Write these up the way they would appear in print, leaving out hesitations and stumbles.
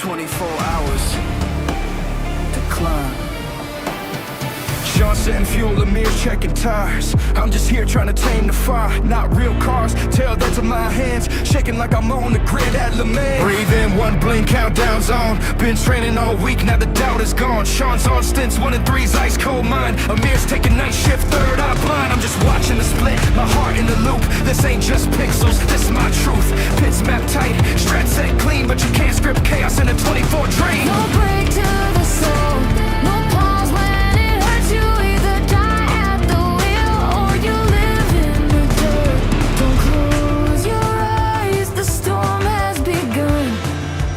24 hours to climb. Sean setting fuel, Amir's checking tires. I'm just here trying to tame the fire. Not real cars, tell that to my hands. Shaking like I'm on the grid at Le Mans. Breathe in, one blink, countdown's on. Been training all week, now the doubt is gone. Sean's on stints, 1 and 3's ice cold mind. Amir's taking night shift, third eye blind. I'm just watching the split, my heart in the loop. This ain't just pixels, this is my truth. Pits map tight, strat set clean, but you can't script chaos in a 24 dream. No break to the soul, no pause when it hurts. You either die at the wheel or you live in the dirt. Don't close your eyes, the storm has begun.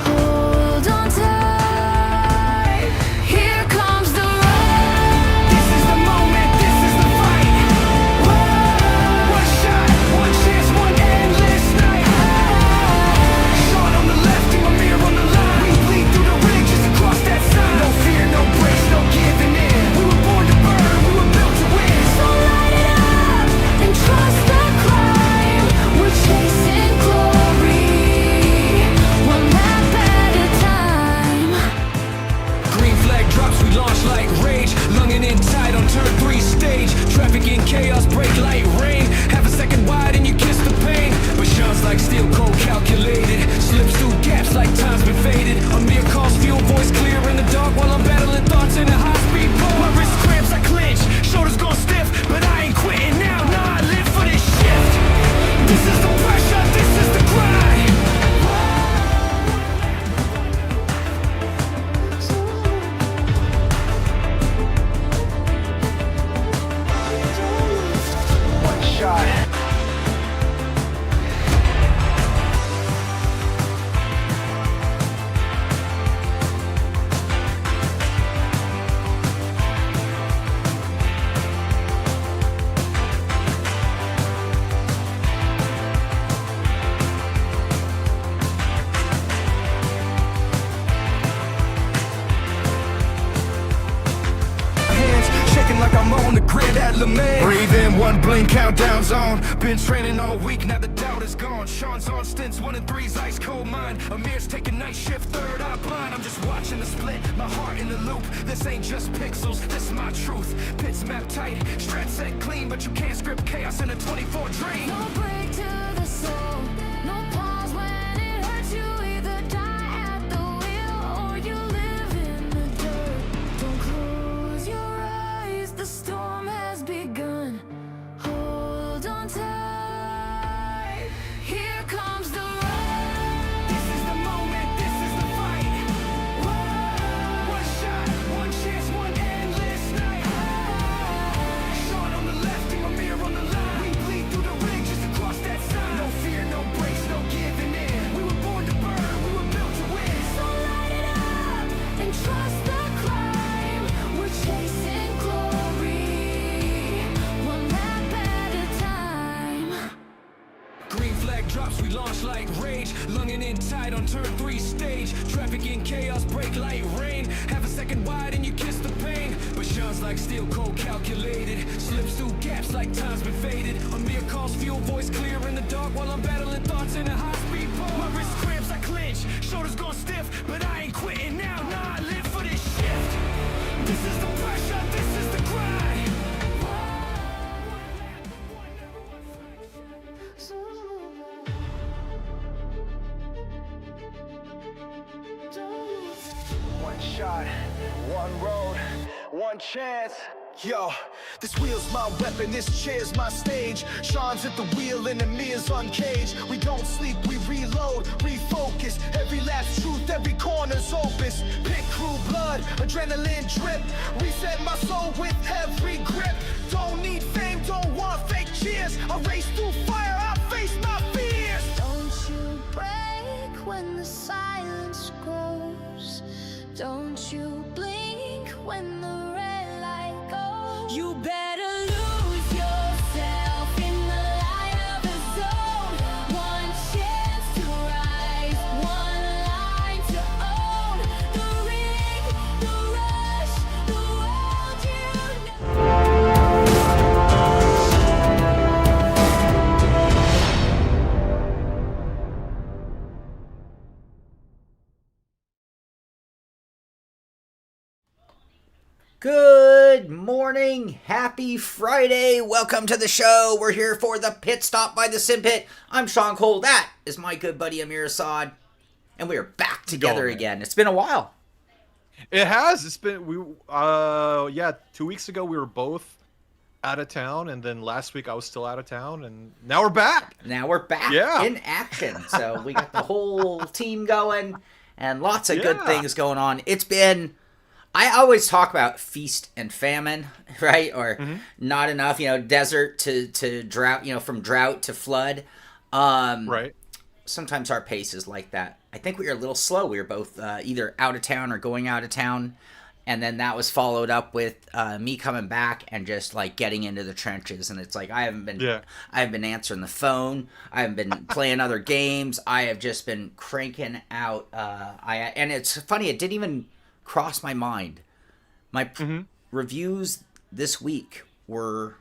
Hold on tight, here comes the ride. This is the moment, this is the fight. Whoa. One shot, one chance, one endless night. Sean on the left and Amir on the line. We bleed through the ring just to cross that sign. No fear, no breaks, no giving in. We were born to burn, we were built to win. So light it up and trust the climb. We're chasing glory, one lap at a time. Green flag drops, we launch like rage. Lunging in tight on turn 3 stage. Traffic in chaos, brake light rain. Half a second wide and you kiss the pain. But Sean's like steel cold calculated. Slips through gaps like time's been faded. Amir calls fuel, voice clear in the dark while I'm battling thoughts in a high-speed pole. My wrist cramps, I clench, shoulders gone stiff, but I ain't quitting now. Nah, I live for this shift. This is the pressure, this is the grind. One shot. Shaking like I'm on the grid at Le Mans. Breathe in, one blink, countdown's on. Been training all week, now the doubt is gone. Sean's on stints, 1 and 3's ice cold mind. Amir's taking night shift, third eye blind. I'm just watching the split, my heart in the loop. This ain't just pixels, this is my truth. Pits map tight, strat set clean, but you can't script chaos in a 24 dream. No break to the soul, no pause when it hurts. You either die at the wheel or you live in the dirt. Don't close your eyes, the storm has begun. Hold on tight, here comes the ride. This is the moment, this is the fight. Whoa. One shot, one chance, one endless night. Sean on the left and Amir on the line. We bleed through the ring just to cross that sign. No fear, no breaks, no giving in. We were born to burn, we were built to win. So light it up and trust the climb. We're chasing glory, one lap at a time. Green flag drops, we launch like rage. Lunging in tight on turn 3 stage. Traffic in chaos, brake light rain. Half a second wide and you kiss the pain. But Sean's like steel cold calculated. Slips through gaps like time's been faded. Amir calls fuel, voice clear in the dark while I'm battling thoughts in a high-speed pole. My wrist cramps, I clench, shoulders gone stiff, but I ain't quitting now. Nah, I live for this shift. This is the pressure, this is the grind. One shot, one road, one chance. Yo, this wheel's my weapon, this chair's my stage. Sean's at the wheel and Amir's uncaged. We don't sleep, we reload, refocus. Every lap's truth, every corner's opus. Pit crew blood, adrenaline drip. Reset my soul with every grip. Don't need fame, don't want fake cheers. I race through fire, I face my fears. Don't you break when the silence grows. Don't you blink when the red light goes. You better Good morning, happy Friday, welcome to the show. We're here for the Pit Stop by the Simpit. I'm Sean Cole, that is my good buddy Amir Assad, and we are back together again. It's been a while. It has. It's been 2 weeks ago we were both out of town, and then last week I was still out of town, and now we're back. Now we're back in action. So we got the whole team going, and lots of good things going on. It's been, I always talk about feast and famine, right? Or not enough, desert to drought, from drought to flood. Right. Sometimes our pace is like that. I think we were a little slow. We were both either out of town or going out of town. And then that was followed up with me coming back and just like getting into the trenches. And it's like I haven't been answering the phone. I haven't been playing other games. I have just been cranking out. And it's funny, it didn't even cross my mind. My reviews this week were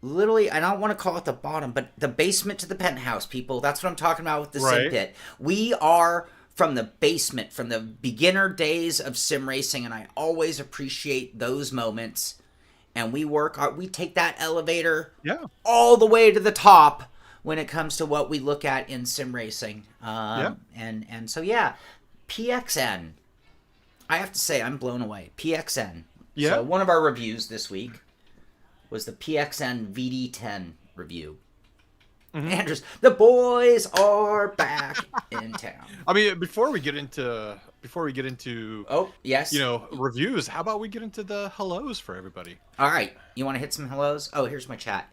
literally, I don't want to call it the bottom, but the basement to the penthouse, people. That's what I'm talking about with the Simpit. We are from the basement, from the beginner days of sim racing, and I always appreciate those moments. And we take that elevator all the way to the top when it comes to what we look at in sim racing. And so PXN. I have to say, I'm blown away. PXN. Yeah. So one of our reviews this week was the PXN VD10 review. Andrews, the boys are back in town. I mean, before we get into reviews, how about we get into the hellos for everybody? All right, you want to hit some hellos? Oh, here's my chat.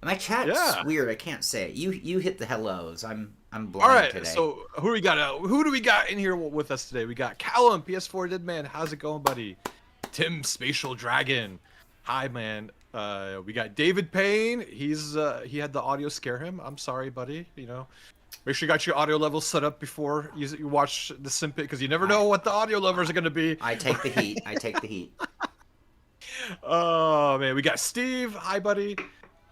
My chat's weird. I can't say it. You hit the hellos. I'm blind All right, today. So who do we got in here with us today? We got Callum, PS4 Deadman. How's it going, buddy? Tim, Spatial Dragon. Hi, man. We got David Payne. He had the audio scare him. I'm sorry, buddy. Make sure you got your audio levels set up before you watch the Simpit, because you never know what the audio levels are going to be. I take the heat. Oh man, we got Steve. Hi, buddy.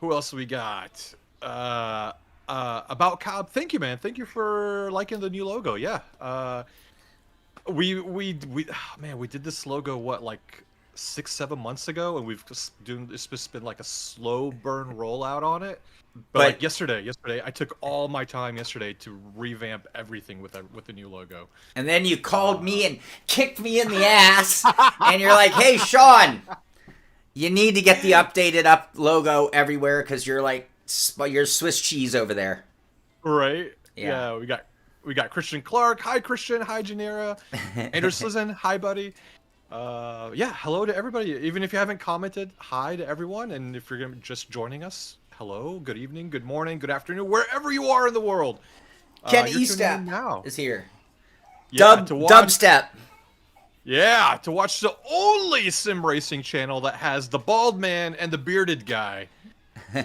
Who else we got? About Cobb. Thank you, man. Thank you for liking the new logo. Yeah. We did this logo like 6-7 months ago, and it's just been like a slow burn rollout on it. But like yesterday, I took all my time yesterday to revamp everything with the new logo. And then you called me and kicked me in the ass, and you're like, "Hey, Sean, you need to get the updated logo everywhere because you're Swiss cheese over there." Right? Yeah. We got Christian Clark. Hi, Christian. Hi, Janera. Andrew Slizen. Hi, buddy. Hello to everybody. Even if you haven't commented, hi to everyone. And if you're just joining us, hello, good evening, good morning, good afternoon, wherever you are in the world. Ken Eastep is here. Dubstep. Yeah, to watch the only sim racing channel that has the bald man and the bearded guy.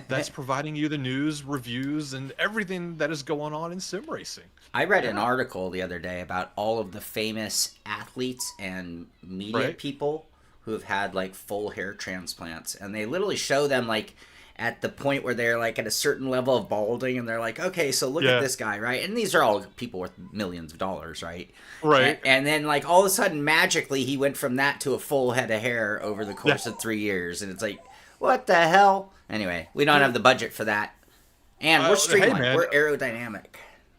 That's providing you the news, reviews, and everything that is going on in sim racing. I read an article the other day about all of the famous athletes and media people who have had like full hair transplants, and they literally show them like at the point where they're like at a certain level of balding, and they're like, okay, so look at this guy, right? And these are all people worth millions of dollars, right? Right. And then like all of a sudden, magically, he went from that to a full head of hair over the course of 3 years, and it's like, what the hell? Anyway, we don't have the budget for that, and we're streamlined. We're aerodynamic.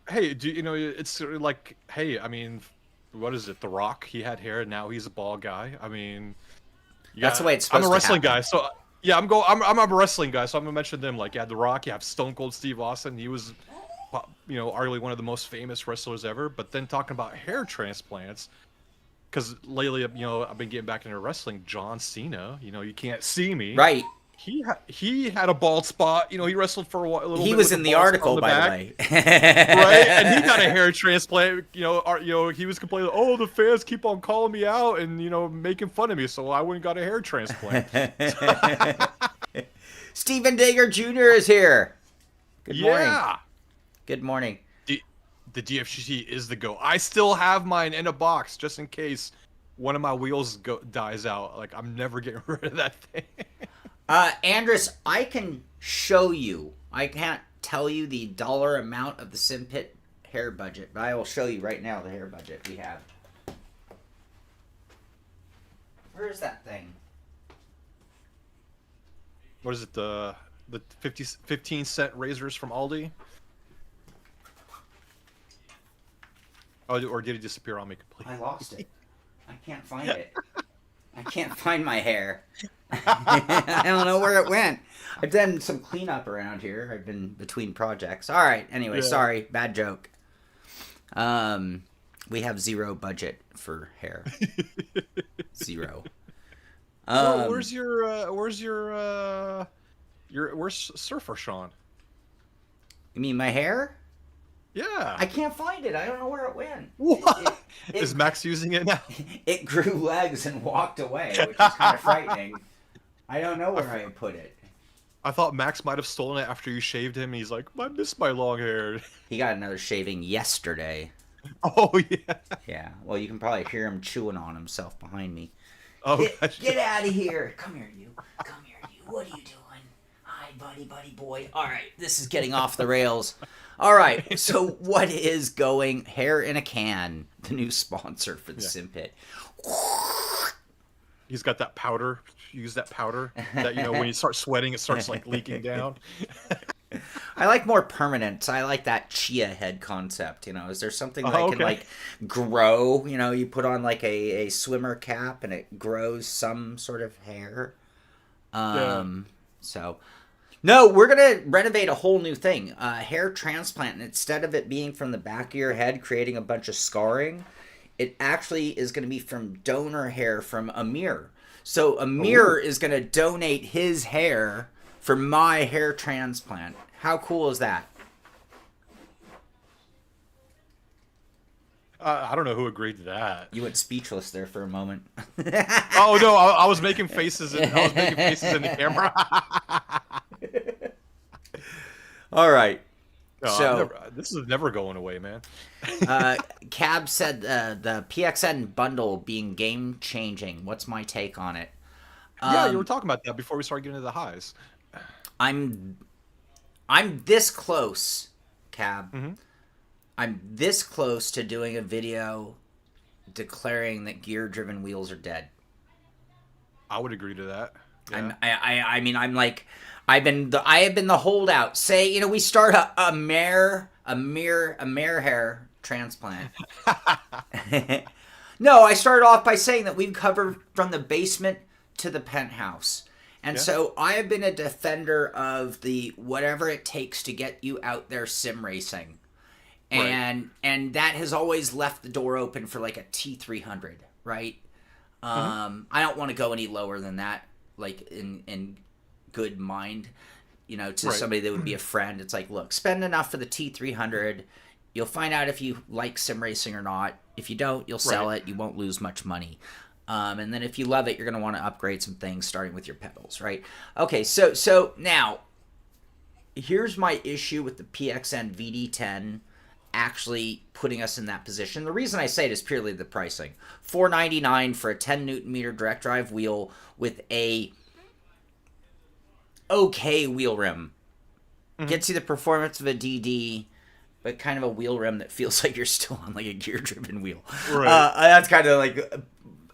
Hey, it's sort of like, hey, I mean, what is it? The Rock, he had hair, and now he's a bald guy. I mean, that's the way it's supposed to happen. I'm a wrestling guy, so yeah, I'm a wrestling guy, so I'm gonna mention them. Like, The Rock, you have Stone Cold Steve Austin. He was, arguably one of the most famous wrestlers ever. But then talking about hair transplants, because lately, I've been getting back into wrestling. John Cena, you can't see me, right? He had a bald spot. He wrestled for a little bit. He was in the article, by the way. Right? And he got a hair transplant. He was complaining, oh, the fans keep on calling me out and, making fun of me. So I went and got a hair transplant. Stephen Dager Jr. is here. Good morning. Yeah. Good morning. The DFGT is the go. I still have mine in a box just in case one of my wheels dies out. Like, I'm never getting rid of that thing. Andrus, I can show you. I can't tell you the dollar amount of the Simpit hair budget, but I will show you right now the hair budget we have. Where is that thing? What is it? The 15-cent razors from Aldi? Oh, or did it disappear on me completely? I lost it. I can't find it. I can't find my hair. I don't know where it went. I've done some cleanup around here. I've been between projects. All right. Anyway, Yeah. sorry. Bad joke. We have zero budget for hair. Zero. Well, where's Surfer Sean? You mean my hair? Yeah. I can't find it. I don't know where it went. What? It- Is Max using it now? It grew legs and walked away, which is kind of frightening. I don't know where I put it. I thought Max might have stolen it after you shaved him. And he's like, I miss my long hair. He got another shaving yesterday. Oh yeah. Yeah. Well, you can probably hear him chewing on himself behind me. Oh, gosh. Get out of here. Come here, you. Come here, you. What are you doing? Hi, buddy boy. All right. This is getting off the rails. All right. So what is going? Hair in a Can, the new sponsor for the Simpit. He's got that powder. Use that powder that, when you start sweating, it starts like leaking down. I like more permanent. I like that chia head concept. Is there something that can like grow? You put on like a swimmer cap and it grows some sort of hair. So, no, we're gonna renovate a whole new thing. Hair transplant. And instead of it being from the back of your head, creating a bunch of scarring, it actually is going to be from donor hair from Amir. So Amir is going to donate his hair for my hair transplant. How cool is that? I don't know who agreed to that. You went speechless there for a moment. Oh no, I was making faces. I was making faces in the camera. All right. No, So this is never going away, man. Cab said the PXN bundle being game changing. What's my take on it? Yeah, you were talking about that before we started getting into the highs. I'm this close, Cab. Mm-hmm. I'm this close to doing a video declaring that gear-driven wheels are dead. I would agree to that. Yeah. I have been the holdout. Say, we start a mare hair transplant. No, I started off by saying that we've covered from the basement to the penthouse. And so I have been a defender of the whatever it takes to get you out there sim racing. And that has always left the door open for like a T300, right? I don't want to go any lower than that, like in good mind, to somebody that would be a friend. It's like, look, spend enough for the T300. You'll find out if you like sim racing or not. If you don't, you'll sell it. You won't lose much money. And then if you love it, you're going to want to upgrade some things, starting with your pedals, right? Okay, so now, here's my issue with the PXN VD10 actually putting us in that position. The reason I say it is purely the pricing. $499 for a 10 Newton meter direct drive wheel with a okay wheel rim. Gets you the performance of a DD, but kind of a wheel rim that feels like you're still on like a gear-driven wheel. Right. That's kind of like...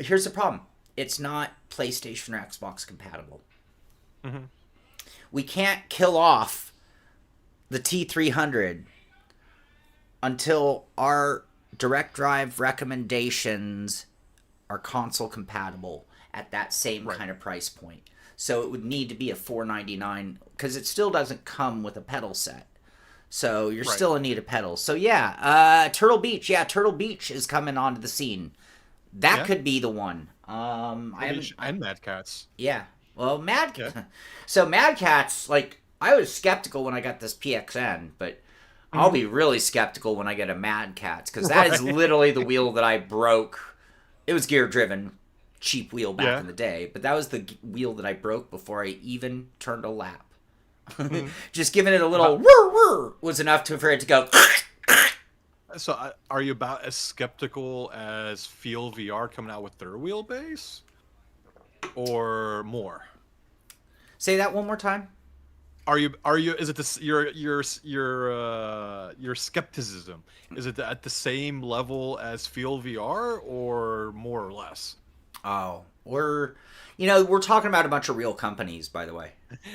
Here's the problem. It's not PlayStation or Xbox compatible. We can't kill off the T300 until our direct drive recommendations are console compatible at that same kind of price point. So it would need to be a $499 because it still doesn't come with a pedal set. So you're still in need of pedals. So Turtle Beach. Yeah, Turtle Beach is coming onto the scene. That could be the one. And Mad Cats. Yeah. Well, So Mad Cats, like, I was skeptical when I got this PXN, but I'll be really skeptical when I get a Mad Cats, because that is literally the wheel that I broke. It was gear-driven, cheap wheel back in the day, but that was the wheel that I broke before I even turned a lap. Just giving it a little whir was enough for it to go... So, are you about as skeptical as Feel VR coming out with their wheelbase, or more? Say that one more time. Are you? Is it this your skepticism? Is it at the same level as Feel VR, or more or less? Oh, we're talking about a bunch of real companies, by the way.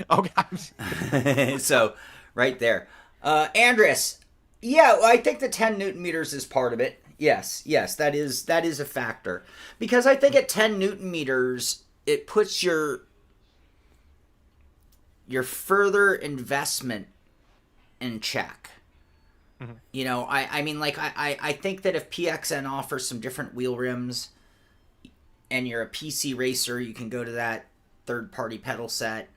Oh, God. So, right there. Andres, yeah, I think the 10 Newton meters is part of it. Yes, that is a factor. Because I think at 10 Newton meters, it puts your further investment in check. Mm-hmm. I mean, like, I think that if PXN offers some different wheel rims and you're a PC racer, you can go to that third-party pedal set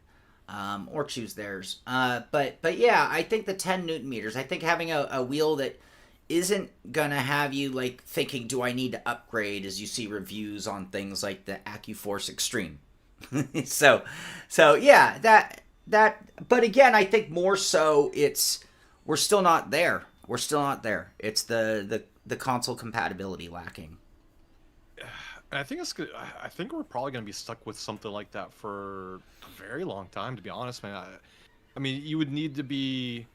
or choose theirs. But yeah, I think the 10 Newton meters, I think having a wheel that isn't going to have you, like, thinking, do I need to upgrade, as you see reviews on things like the AcuForce Extreme. So yeah, that, but again, I think more so we're still not there. We're still not there. It's the console compatibility lacking. I think I think we're probably gonna be stuck with something like that for a very long time. To be honest, man. I mean, you would need to be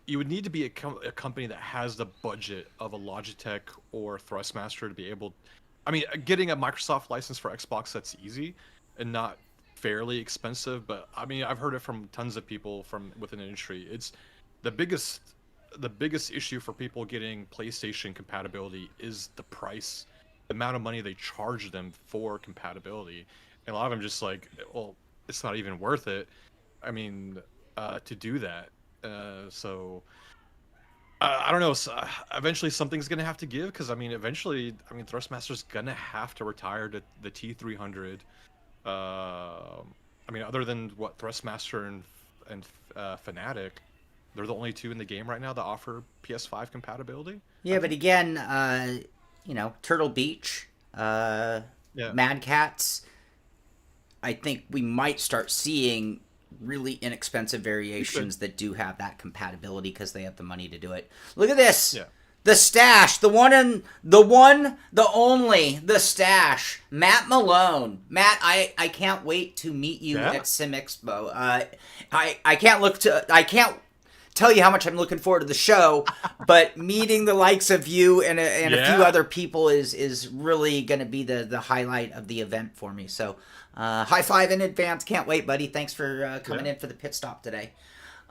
a company that has the budget of a Logitech or Thrustmaster to be able. I mean, getting a Microsoft license for Xbox, that's easy and not fairly expensive. But I mean, I've heard it from tons of people from within the industry. It's the biggest issue for people getting PlayStation compatibility is the price, the amount of money they charge them for compatibility. And a lot of them just like, well, it's not even worth it. I mean, to do that. So I don't know. So, eventually something's going to have to give, because I mean, Thrustmaster's going to have to retire the T300. I mean, other than what Thrustmaster and Fnatic, they're the only two in the game right now that offer PS5 compatibility. Yeah, but again, Turtle Beach, Mad Cats, I think we might start seeing really inexpensive variations that do have that compatibility because they have the money to do it. Look at this. Yeah. The Stash, the only, the Stash, Matt Malone. Matt, I can't wait to meet you at Sim Expo. I can't tell you how much I'm looking forward to the show, but meeting the likes of you and a few other people is really going to be the highlight of the event for me. So, high five in advance. Can't wait, buddy. Thanks for coming in for the pit stop today.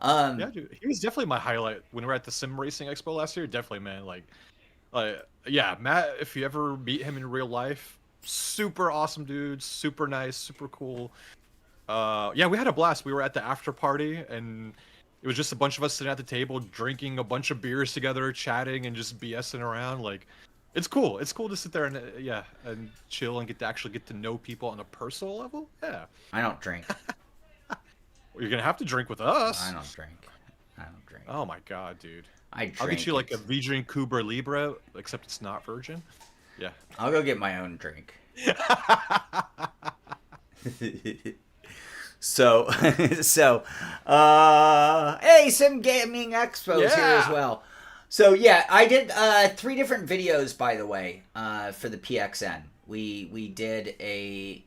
Yeah, dude, he was definitely my highlight when we were at the Sim Racing Expo last year. Definitely, man. Like, yeah, Matt. If you ever meet him in real life, super awesome dude, super nice, super cool. Yeah, we had a blast. We were at the after party, and it was just a bunch of us sitting at the table, drinking a bunch of beers together, chatting, and just BSing around. Like, it's cool. It's cool to sit there and and chill and get to know people on a personal level. Yeah. I don't drink. Well, you're gonna have to drink with us. I don't drink. Oh my god, dude. I'll get you like a Virgin Cuba Libre, except it's not virgin. Yeah. I'll go get my own drink. So, hey, Sim Gaming Expo's here as well. So yeah, I did 3 different videos, by the way, for the PXN. We did a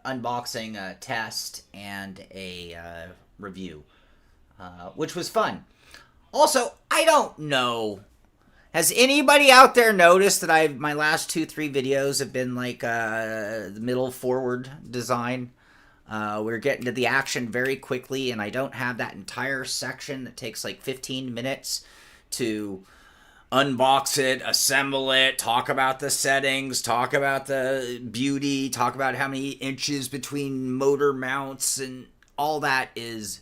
unboxing, a test, and a review, which was fun. Also, I don't know, has anybody out there noticed that my last 2-3 videos have been like the middle forward design? We're getting to the action very quickly, and I don't have that entire section that takes like 15 minutes to unbox it, assemble it, talk about the settings, talk about the beauty, talk about how many inches between motor mounts, and all that is,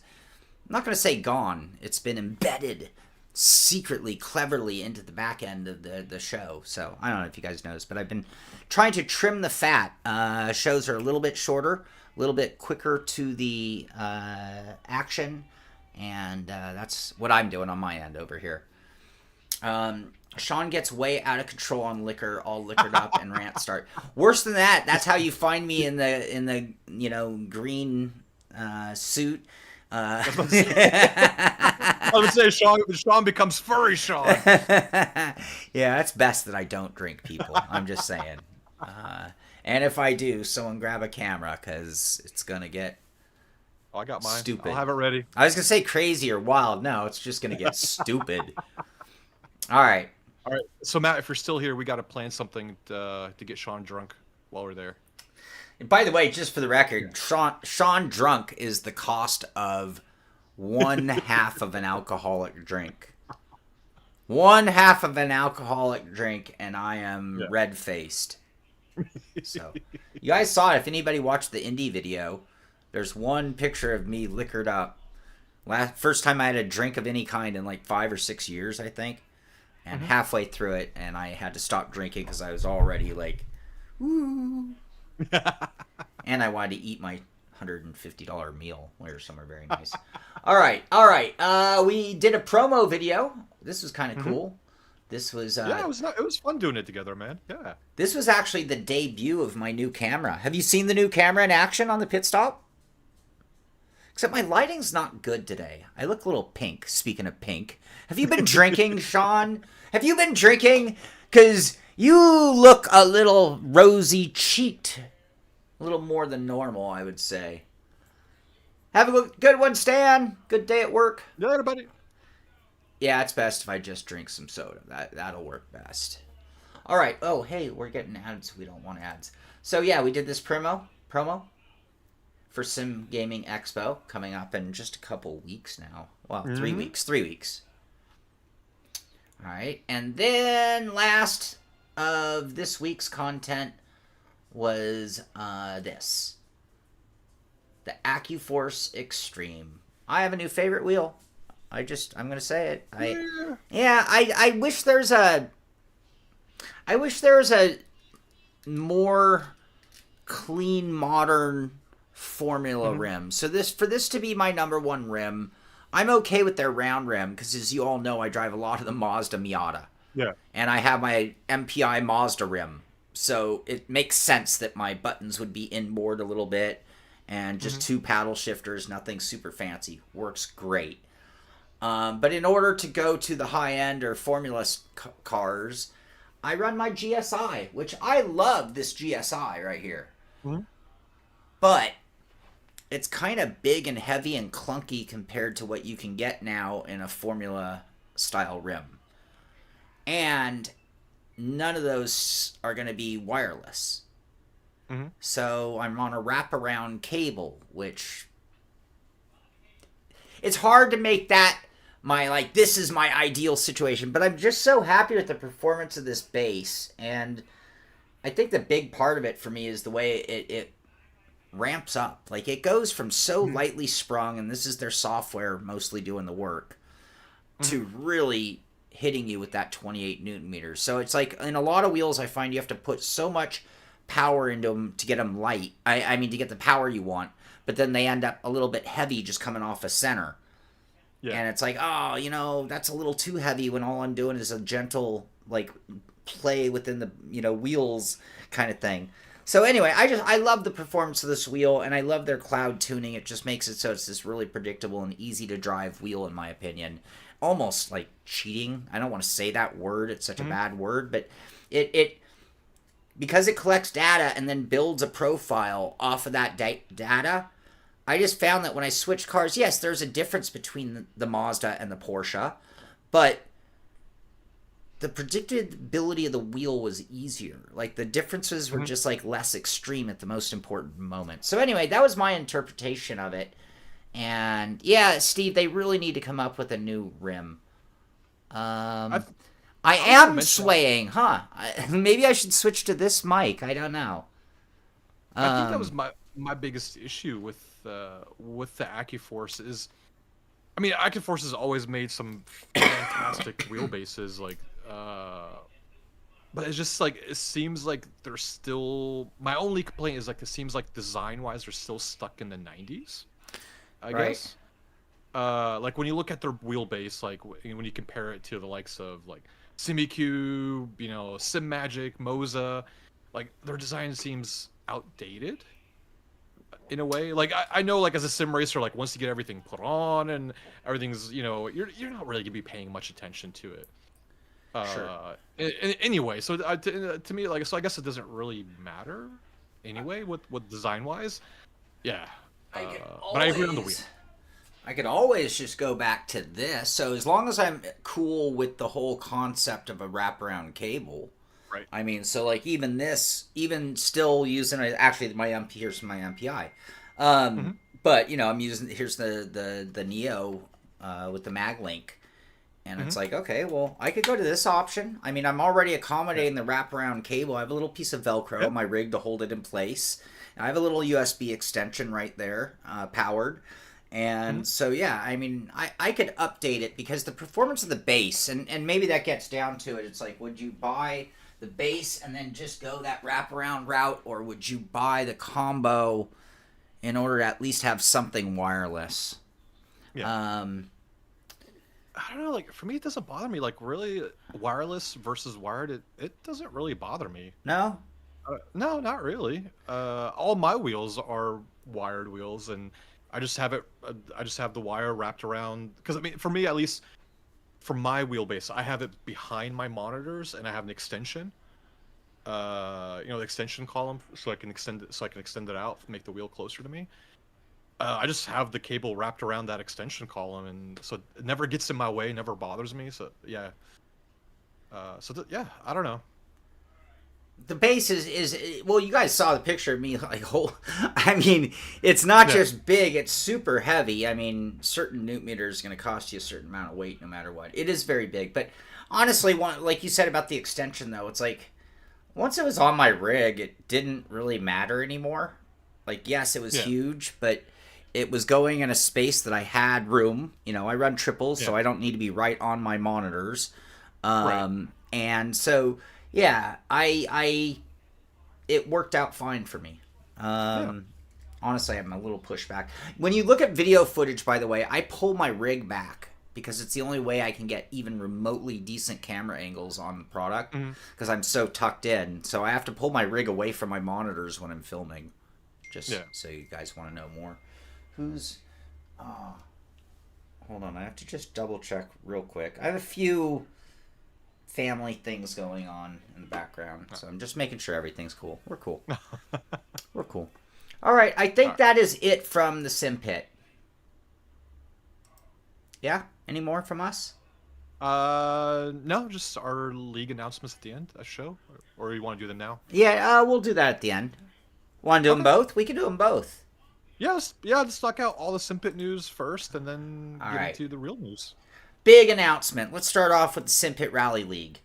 I'm not going to say gone. It's been embedded secretly, cleverly into the back end of the show. So I don't know if you guys noticed, but I've been trying to trim the fat. Shows are a little bit shorter, a little bit quicker to the action, and that's what I'm doing on my end over here. Sean gets way out of control on liquor, all liquored up, and rants start. Worse than that, that's how you find me in the green suit. I would say Sean becomes furry Sean. Yeah, it's best that I don't drink, people. I'm just saying. And if I do, someone grab a camera, because it's gonna get I got mine. Stupid. I'll have it ready. I was gonna say crazy or wild. No, it's just gonna get stupid. All right. So Matt, if you're still here, we got to plan something to get Sean drunk while we're there. And by the way, just for the record, Sean drunk is the cost of one half of an alcoholic drink. One half of an alcoholic drink, and I am red-faced. So, you guys saw it. If anybody watched the indie video, there's one picture of me liquored up. First time I had a drink of any kind in like 5 or 6 years, I think. And halfway through it, and I had to stop drinking because I was already like, woo. And I wanted to eat my $150 meal or somewhere very nice. All right. We did a promo video. This was kind of cool. This was it was fun doing it together, man. Yeah. This was actually the debut of my new camera. Have you seen the new camera in action on the pit stop? Except my lighting's not good today. I look a little pink. Speaking of pink, have you been drinking, Sean? Have you been drinking? Because you look a little rosy cheeked. A little more than normal, I would say. Have a good one, Stan. Good day at work. Yeah, everybody. Yeah, it's best if I just drink some soda. That'll work best. All right. Oh, hey, we're getting ads. We don't want ads. So, yeah, we did this promo for Sim Gaming Expo coming up in just a couple weeks now. Well, 3 weeks. 3 weeks. All right. And then last of this week's content was this. The AcuForce Extreme. I have a new favorite wheel. I'm going to say it. I wish there's a more clean, modern formula rim. So for this to be my number one rim, I'm okay with their round rim because, as you all know, I drive a lot of the Mazda Miata. Yeah. And I have my MPI Mazda rim. So it makes sense that my buttons would be inboard a little bit and just 2 paddle shifters, nothing super fancy. Works great. But in order to go to the high-end or Formula cars, I run my GSI, which I love this GSI right here. But it's kind of big and heavy and clunky compared to what you can get now in a Formula-style rim. And none of those are going to be wireless. So I'm on a wraparound cable, which... It's hard to make that this is my ideal situation, but I'm just so happy with the performance of this base, and I think the big part of it for me is the way it ramps up. Like, it goes from so lightly sprung, and this is their software mostly doing the work, to really hitting you with that 28 Newton meters. So it's like, in a lot of wheels, I find you have to put so much power into them to get them light. I mean, to get the power you want, but then they end up a little bit heavy just coming off a center. Yeah. And it's like, oh, that's a little too heavy when all I'm doing is a gentle, play within the, wheels kind of thing. So anyway, I love the performance of this wheel, and I love their cloud tuning. It just makes it so it's this really predictable and easy to drive wheel, in my opinion. Almost like cheating. I don't want to say that word. It's such a bad word, but it because it collects data and then builds a profile off of that data. I just found that when I switched cars, yes, there's a difference between the Mazda and the Porsche, but the predictability of the wheel was easier. Like, the differences were just less extreme at the most important moment. So anyway, that was my interpretation of it. And yeah, Steve, they really need to come up with a new rim. I am swaying, huh? Maybe I should switch to this mic. I don't know. I think that was my biggest issue with the AcuForce is, I mean, AcuForce has always made some fantastic wheelbases, but it's just it seems like they're still. My only complaint is it seems like design-wise they're still stuck in the 90s. I guess. When you look at their wheelbase, when you compare it to the likes of SimiCube, SimMagic, Moza, their design seems outdated in a way. I know, as a sim racer, once you get everything put on and everything's, you're not really gonna be paying much attention to it. Sure. Anyway, so to me, so I guess it doesn't really matter anyway with design wise. Yeah. But I agree on the wheel. I could always just go back to this. So as long as I'm cool with the whole concept of a wraparound cable, Right. I mean, so like even this, even still using it. Actually, here's my MPI. Mm-hmm. But I'm using here's the Neo with the mag link. And Mm-hmm. it's like, okay, well, I could go to this option. I mean, I'm already accommodating the wraparound cable. I have a little piece of Velcro Yeah. on my rig to hold it in place. I have a little USB extension right there, powered. And Mm-hmm. so, yeah, I mean, I could update it because the performance of the base, and maybe that gets down to it. It's like, would you buy the base and then just go that wraparound route, or would you buy the combo in order to at least have something wireless? Yeah. I don't know, like for me it doesn't bother me. Like really wireless versus wired, it doesn't really bother me. No? No, not really. All my wheels are wired wheels, and I just have it. I just have the wire wrapped around. Because I mean, for me at least, for my wheelbase, I have it behind my monitors, and I have an extension. The extension column, so I can extend it. So I can extend it out, make the wheel closer to me. I just have the cable wrapped around that extension column, and so it never gets in my way, never bothers me. So yeah. Yeah, I don't know. The base is well, you guys saw the picture of me like whole. I mean, it's not Yeah. just big; it's super heavy. I mean, certain newton meter is going to cost you a certain amount of weight, no matter what. It is very big, but honestly, like you said about the extension, though, it's like once it was on my rig, it didn't really matter anymore. Like, yes, it was Yeah. huge, but it was going in a space that I had room. I run triples, so Yeah. I don't need to be right on my monitors. Right. And so, yeah, it worked out fine for me. Yeah. Honestly, I'm a little pushback. When you look at video footage, by the way, I pull my rig back because it's the only way I can get even remotely decent camera angles on the product because I'm so tucked in. So I have to pull my rig away from my monitors when I'm filming. Just Yeah. so you guys want to know more. Hold on, I have to just double check real quick. I have a few family things going on in the background, so I'm just making sure everything's cool. We're cool. We're cool. All right, I think that is it from the Simpit. Yeah? Any more from us? No, just our league announcements at the end of the show, or you want to do them now? Yeah, we'll do that at the end. Want to do them both? We can do them both. Let's knock out all the Simpit news first, and then All get right. into the real news. Big announcement. Let's start off with the Simpit Rally League.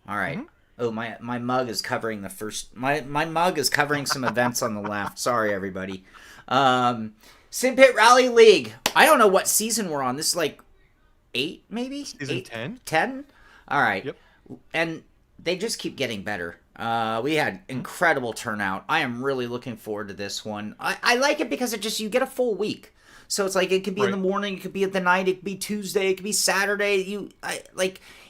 All right. Mhm. Oh, my mug is covering the first. My mug is covering some events on the left. Sorry, everybody. Simpit Rally League. I don't know what season we're on. This is like 8, maybe? Season 10? 10? All right. Yep. And they just keep getting better. We had incredible turnout. I am really looking forward to this one. I like it because you get a full week. So it's like it could be in the Right. morning, it could be at the night, it could be Tuesday, it could be Saturday.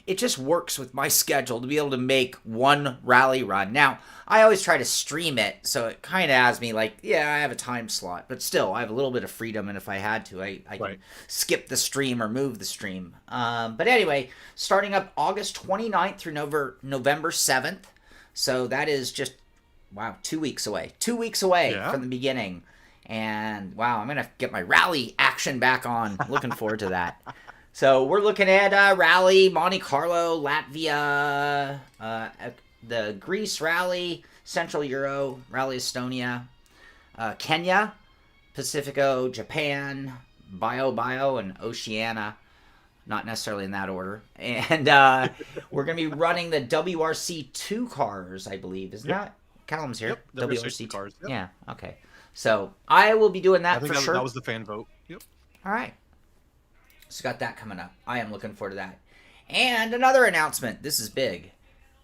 It just works with my schedule to be able to make one rally run. Now, I always try to stream it, so it kind of has me like, yeah, I have a time slot, but still, I have a little bit of freedom, and if I had to, I can Right. skip the stream or move the stream. But anyway, starting up August 29th through November 7th, so that is just, wow, 2 weeks away. 2 weeks away Yeah. from the beginning. And wow, I'm gonna get my rally action back on. Looking forward to that. So we're looking at Rally Monte Carlo, Latvia, the Greece Rally, Central Euro Rally Estonia, Kenya, Pacifico, Japan, Bio, and Oceania. Not necessarily in that order. And we're gonna be running the WRC2 cars, I believe. Isn't that Callum's here? Yep, WRC2 cars, yep. Yeah. Okay. So I will be doing I that think for sure. that was the fan vote. Yep. All right. So got that coming up. I am looking forward to that. And another announcement. This is big.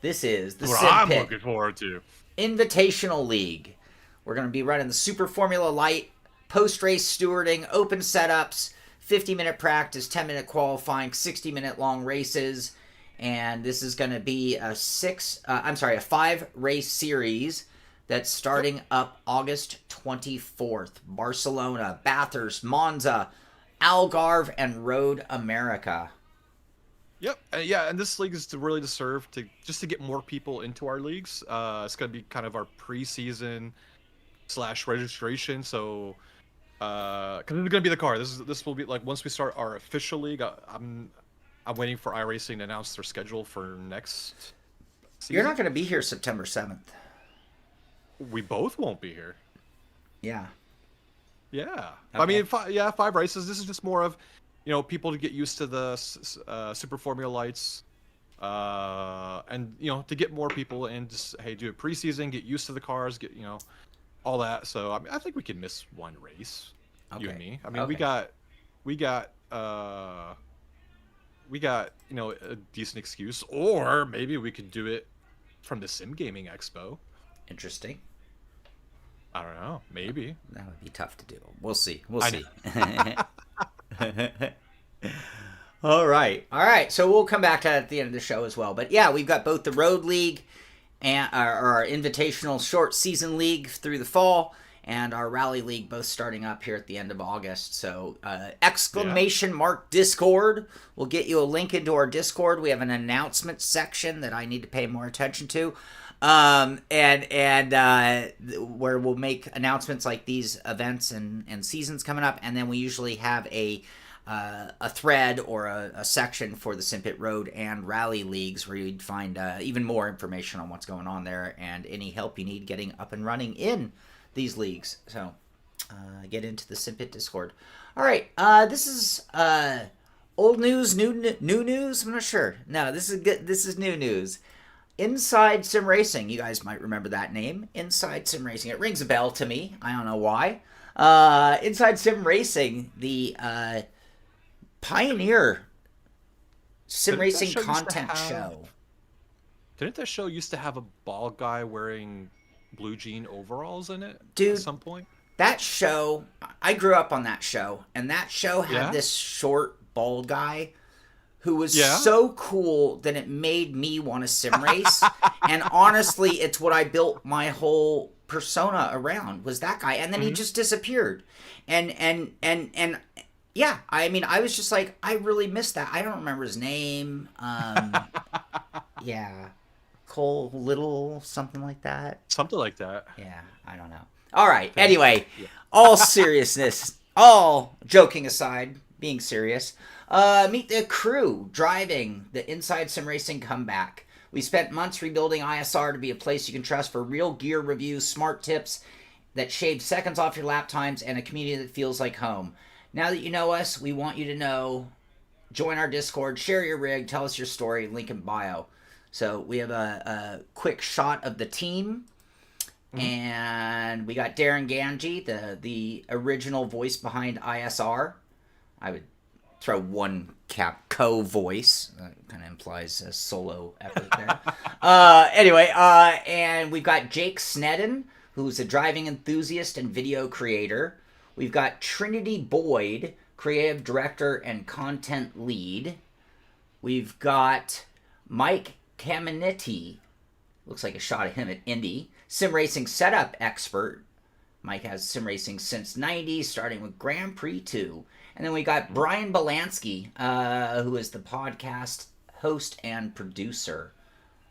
This is the What I'm Simpit looking forward to. Invitational League. We're going to be running the Super Formula Light, post-race stewarding, open setups, 50-minute practice, 10-minute qualifying, 60-minute long races. And this is going to be a 5-race series that's starting up August 24th. Barcelona, Bathurst, Monza, Algarve, and Road America. Yep. And this league is to really to serve to just to get more people into our leagues. It's gonna be kind of our preseason / registration. So, because this is gonna be the car. This will be like once we start our official league. I'm waiting for iRacing to announce their schedule for next You're not going to be here September 7th. We both won't be here. Yeah. Yeah. Okay. I mean, 5 races. This is just more of, people to get used to the Super Formula Lights, and to get more people in. Just do a preseason, get used to the cars, get all that. So I mean, I think we can miss one race, you and me. I mean, we got a decent excuse, or maybe we could do it from the Sim Gaming Expo. Interesting. I don't know. Maybe that would be tough to do. We'll see. We'll see. All right. So we'll come back to that at the end of the show as well. But yeah, we've got both the Road League and our Invitational Short Season League through the fall, and our Rally League both starting up here at the end of August. So exclamation mark Discord. We'll get you a link into our Discord. We have an announcement section that I need to pay more attention to. And where we'll make announcements like these events and seasons coming up, and then we usually have a thread or a section for the Simpit Road and Rally Leagues where you'd find even more information on what's going on there and any help you need getting up and running in these leagues. So get into the Simpit Discord. All right, this is old news, new news. I'm not sure. No, this is good. This is new news. Inside Sim Racing, you guys might remember that name. Inside Sim Racing, it rings a bell to me. I don't know why. Inside Sim Racing, the pioneer sim racing content show. Didn't that show used to have a bald guy wearing blue jean overalls in it? Dude, at some point? That show, I grew up on that show, and that show had this short bald guy who was so cool that it made me want to sim race. And honestly, it's what I built my whole persona around, was that guy. And then he just disappeared. And yeah, I mean, I was just like, I really missed that. I don't remember his name. Yeah. Cole Little, something like that. Something like that. Yeah, I don't know. All right. Anyway, all seriousness, all joking aside, being serious, meet the crew driving the Inside Sim Racing comeback. We spent months rebuilding ISR to be a place you can trust for real gear reviews, smart tips that shave seconds off your lap times, and a community that feels like home. Now that you know us, we want you to know. Join our Discord, share your rig, tell us your story, link in bio. So we have a quick shot of the team. And we got Darren Ganji, the original voice behind ISR. I would throw one co-voice. That kind of implies a solo effort there. Anyway, and we've got Jake Snedden, who's a driving enthusiast and video creator. We've got Trinity Boyd, creative director and content lead. We've got Mike Caminetti, looks like a shot of him at Indy, sim racing setup expert. Mike has sim racing since 90s, starting with Grand Prix 2. And then we got Brian Belansky, who is the podcast host and producer.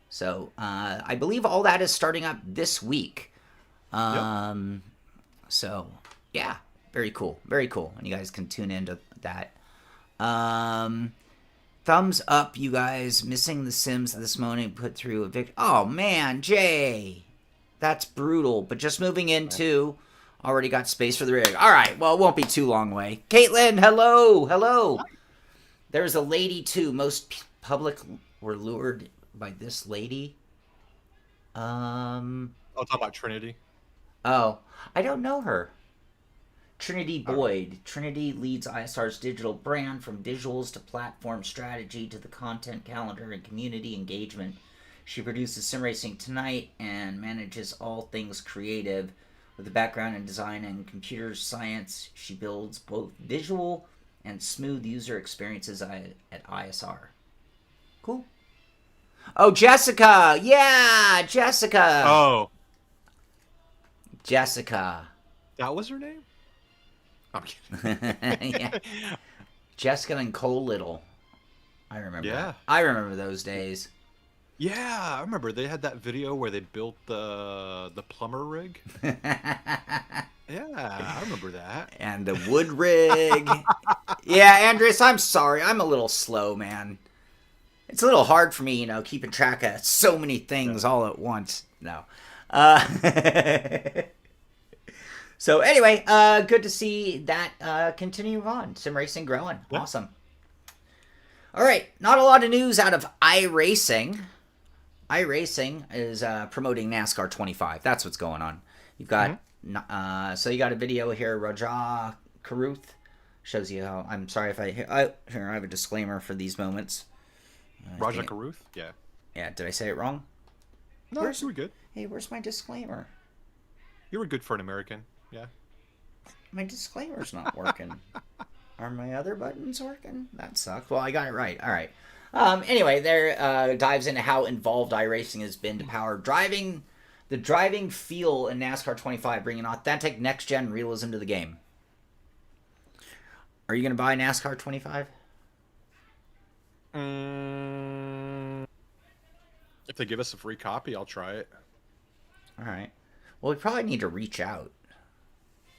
So I believe all that is starting up this week. So yeah, very cool. Very cool. And you guys can tune into that. Thumbs up, you guys. Missing the Sims this morning. Put through a victory. Oh, man, Jay. That's brutal. But just moving into... Already got space for the rig. All right. Well, it won't be too long away. Caitlin, hello. Hello. There's a lady, too. Most public were lured by this lady. I'll talk about Trinity. Oh, I don't know her. Trinity Boyd. Trinity leads ISR's digital brand, from visuals to platform strategy to the content calendar and community engagement. She produces Sim Racing Tonight and manages all things creative. With a background in design and computer science, she builds both visual and smooth user experiences at ISR. Cool. Oh, Jessica! Yeah, Jessica! Oh. Jessica. That was her name? I'm kidding. Yeah. Jessica and Cole Little. I remember. Yeah. I remember those days. Yeah, I remember they had that video where they built the plumber rig. Yeah, I remember that. And the wood rig. Yeah, Andres, I'm sorry. I'm a little slow, man. it's a little hard for me, you know, keeping track of so many things all at once. No. So anyway, good to see that continue on. Sim racing growing. Yeah. Awesome. All right, not a lot of news out of iRacing. iRacing is promoting NASCAR 25. That's what's going on. You've got so you got a video here. Raja Karuth shows you how. I'm sorry if here I have a disclaimer for these moments. Raja Karuth? Yeah. Yeah, did I say it wrong? No, you were good. Hey, where's my disclaimer? You were good for an American. Yeah. My disclaimer's not working. Are my other buttons working? That sucks. Well, I got it right. All right. Anyway, there dives into how involved iRacing has been to power the driving feel in NASCAR 25, bringing authentic next-gen realism to the game. Are you going to buy NASCAR 25? If they give us a free copy, I'll try it. All right. Well, we probably need to reach out.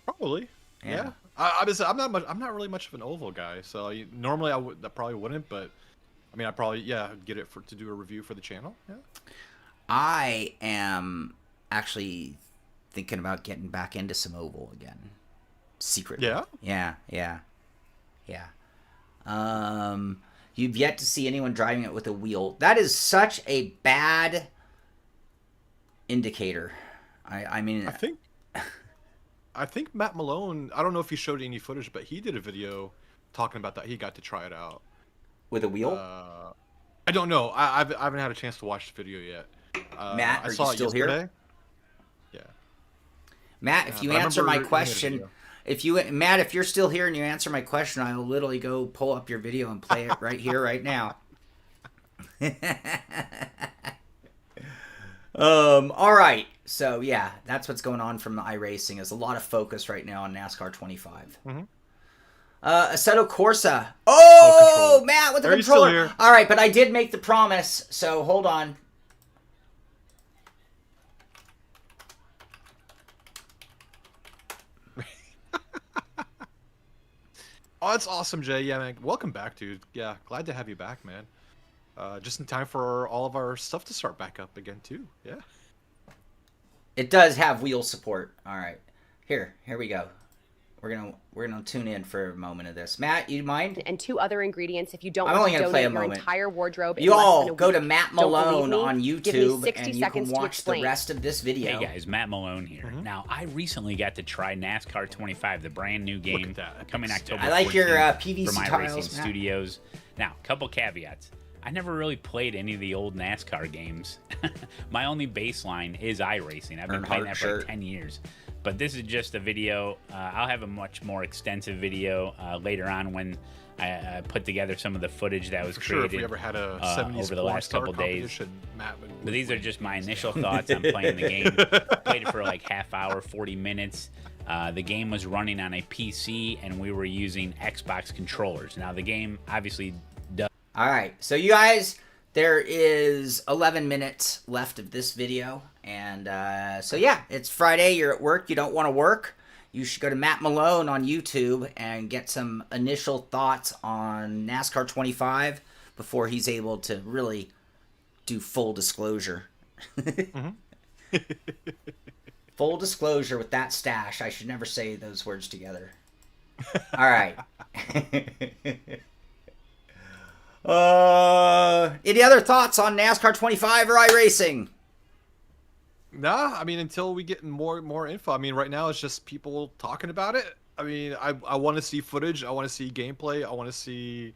Probably. Yeah. I'm not really much of an oval guy, so normally I probably wouldn't, but I mean, I probably get it to do a review for the channel. Yeah. I am actually thinking about getting back into some oval again, secretly. Yeah. Yeah. You've yet to see anyone driving it with a wheel. That is such a bad indicator. I mean, I think Matt Malone, I don't know if he showed any footage, but he did a video talking about that. He got to try it out. With a wheel? I don't know. I haven't had a chance to watch the video yet. Matt, are you still here? Yeah. Matt, if you answer my question, if you're still here and you answer my question, I will literally go pull up your video and play it right here, right now. All right. So yeah, that's what's going on from the iRacing. There's a lot of focus right now on NASCAR 25. Assetto Corsa. Oh, Matt with the controller. All right, but I did make the promise, so hold on. Oh, that's awesome, Jay. Yeah, man. Welcome back, dude. Yeah, glad to have you back, man. Just in time for all of our stuff to start back up again, too. Yeah. It does have wheel support. All right. Here we go. We're gonna tune in for a moment of this. Matt, you mind? And 2 other ingredients if you don't I'm want only to gonna play donate a your moment. entire wardrobe. You in less all than a go week. to Matt Don't Malone believe me? on Give me YouTube 60 and you can seconds to watch the explain. rest of this video. Hey guys, Matt Malone here. Now, I recently got to try NASCAR 25, the brand new game coming October 14th I like your PVC from tiles, iRacing Matt. Studios. Now, couple caveats. I never really played any of the old NASCAR games. My only baseline is iRacing. I've been playing that for like 10 years. But this is just a video. I'll have a much more extensive video later on when I put together some of the footage that was created if we ever had a 70s over the last couple days. Matt would But these are just my initial thoughts on playing the game. Played it for like half hour, 40 minutes. The game was running on a PC, and we were using Xbox controllers. Now, the game obviously does. All right, so you guys, there is 11 minutes left of this video. And so, yeah, it's Friday. You're at work. You don't want to work. You should go to Matt Malone on YouTube and get some initial thoughts on NASCAR 25 before he's able to really do full disclosure. Full disclosure with that stash. I should never say those words together. All right. Any other thoughts on NASCAR 25 or iRacing? Nah, I mean, until we get more info. I mean, right now it's just people talking about it. I mean, I want to see footage. I want to see gameplay. I want to see,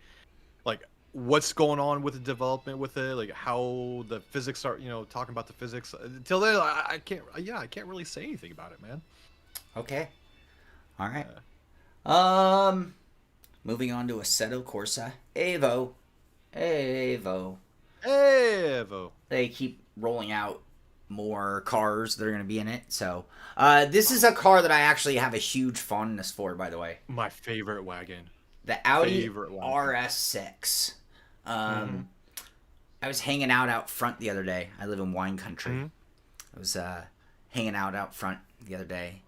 like, what's going on with the development with it, like how the physics are, talking about the physics. Until then, I can't really say anything about it, man. Okay. All right. Moving on to Assetto Corsa Evo. They keep rolling out more cars that are going to be in it. So this is a car that I actually have a huge fondness for, by the way. My favorite wagon. The Audi RS6. I was hanging out front the other day. I live in wine country. I was hanging out front the other day,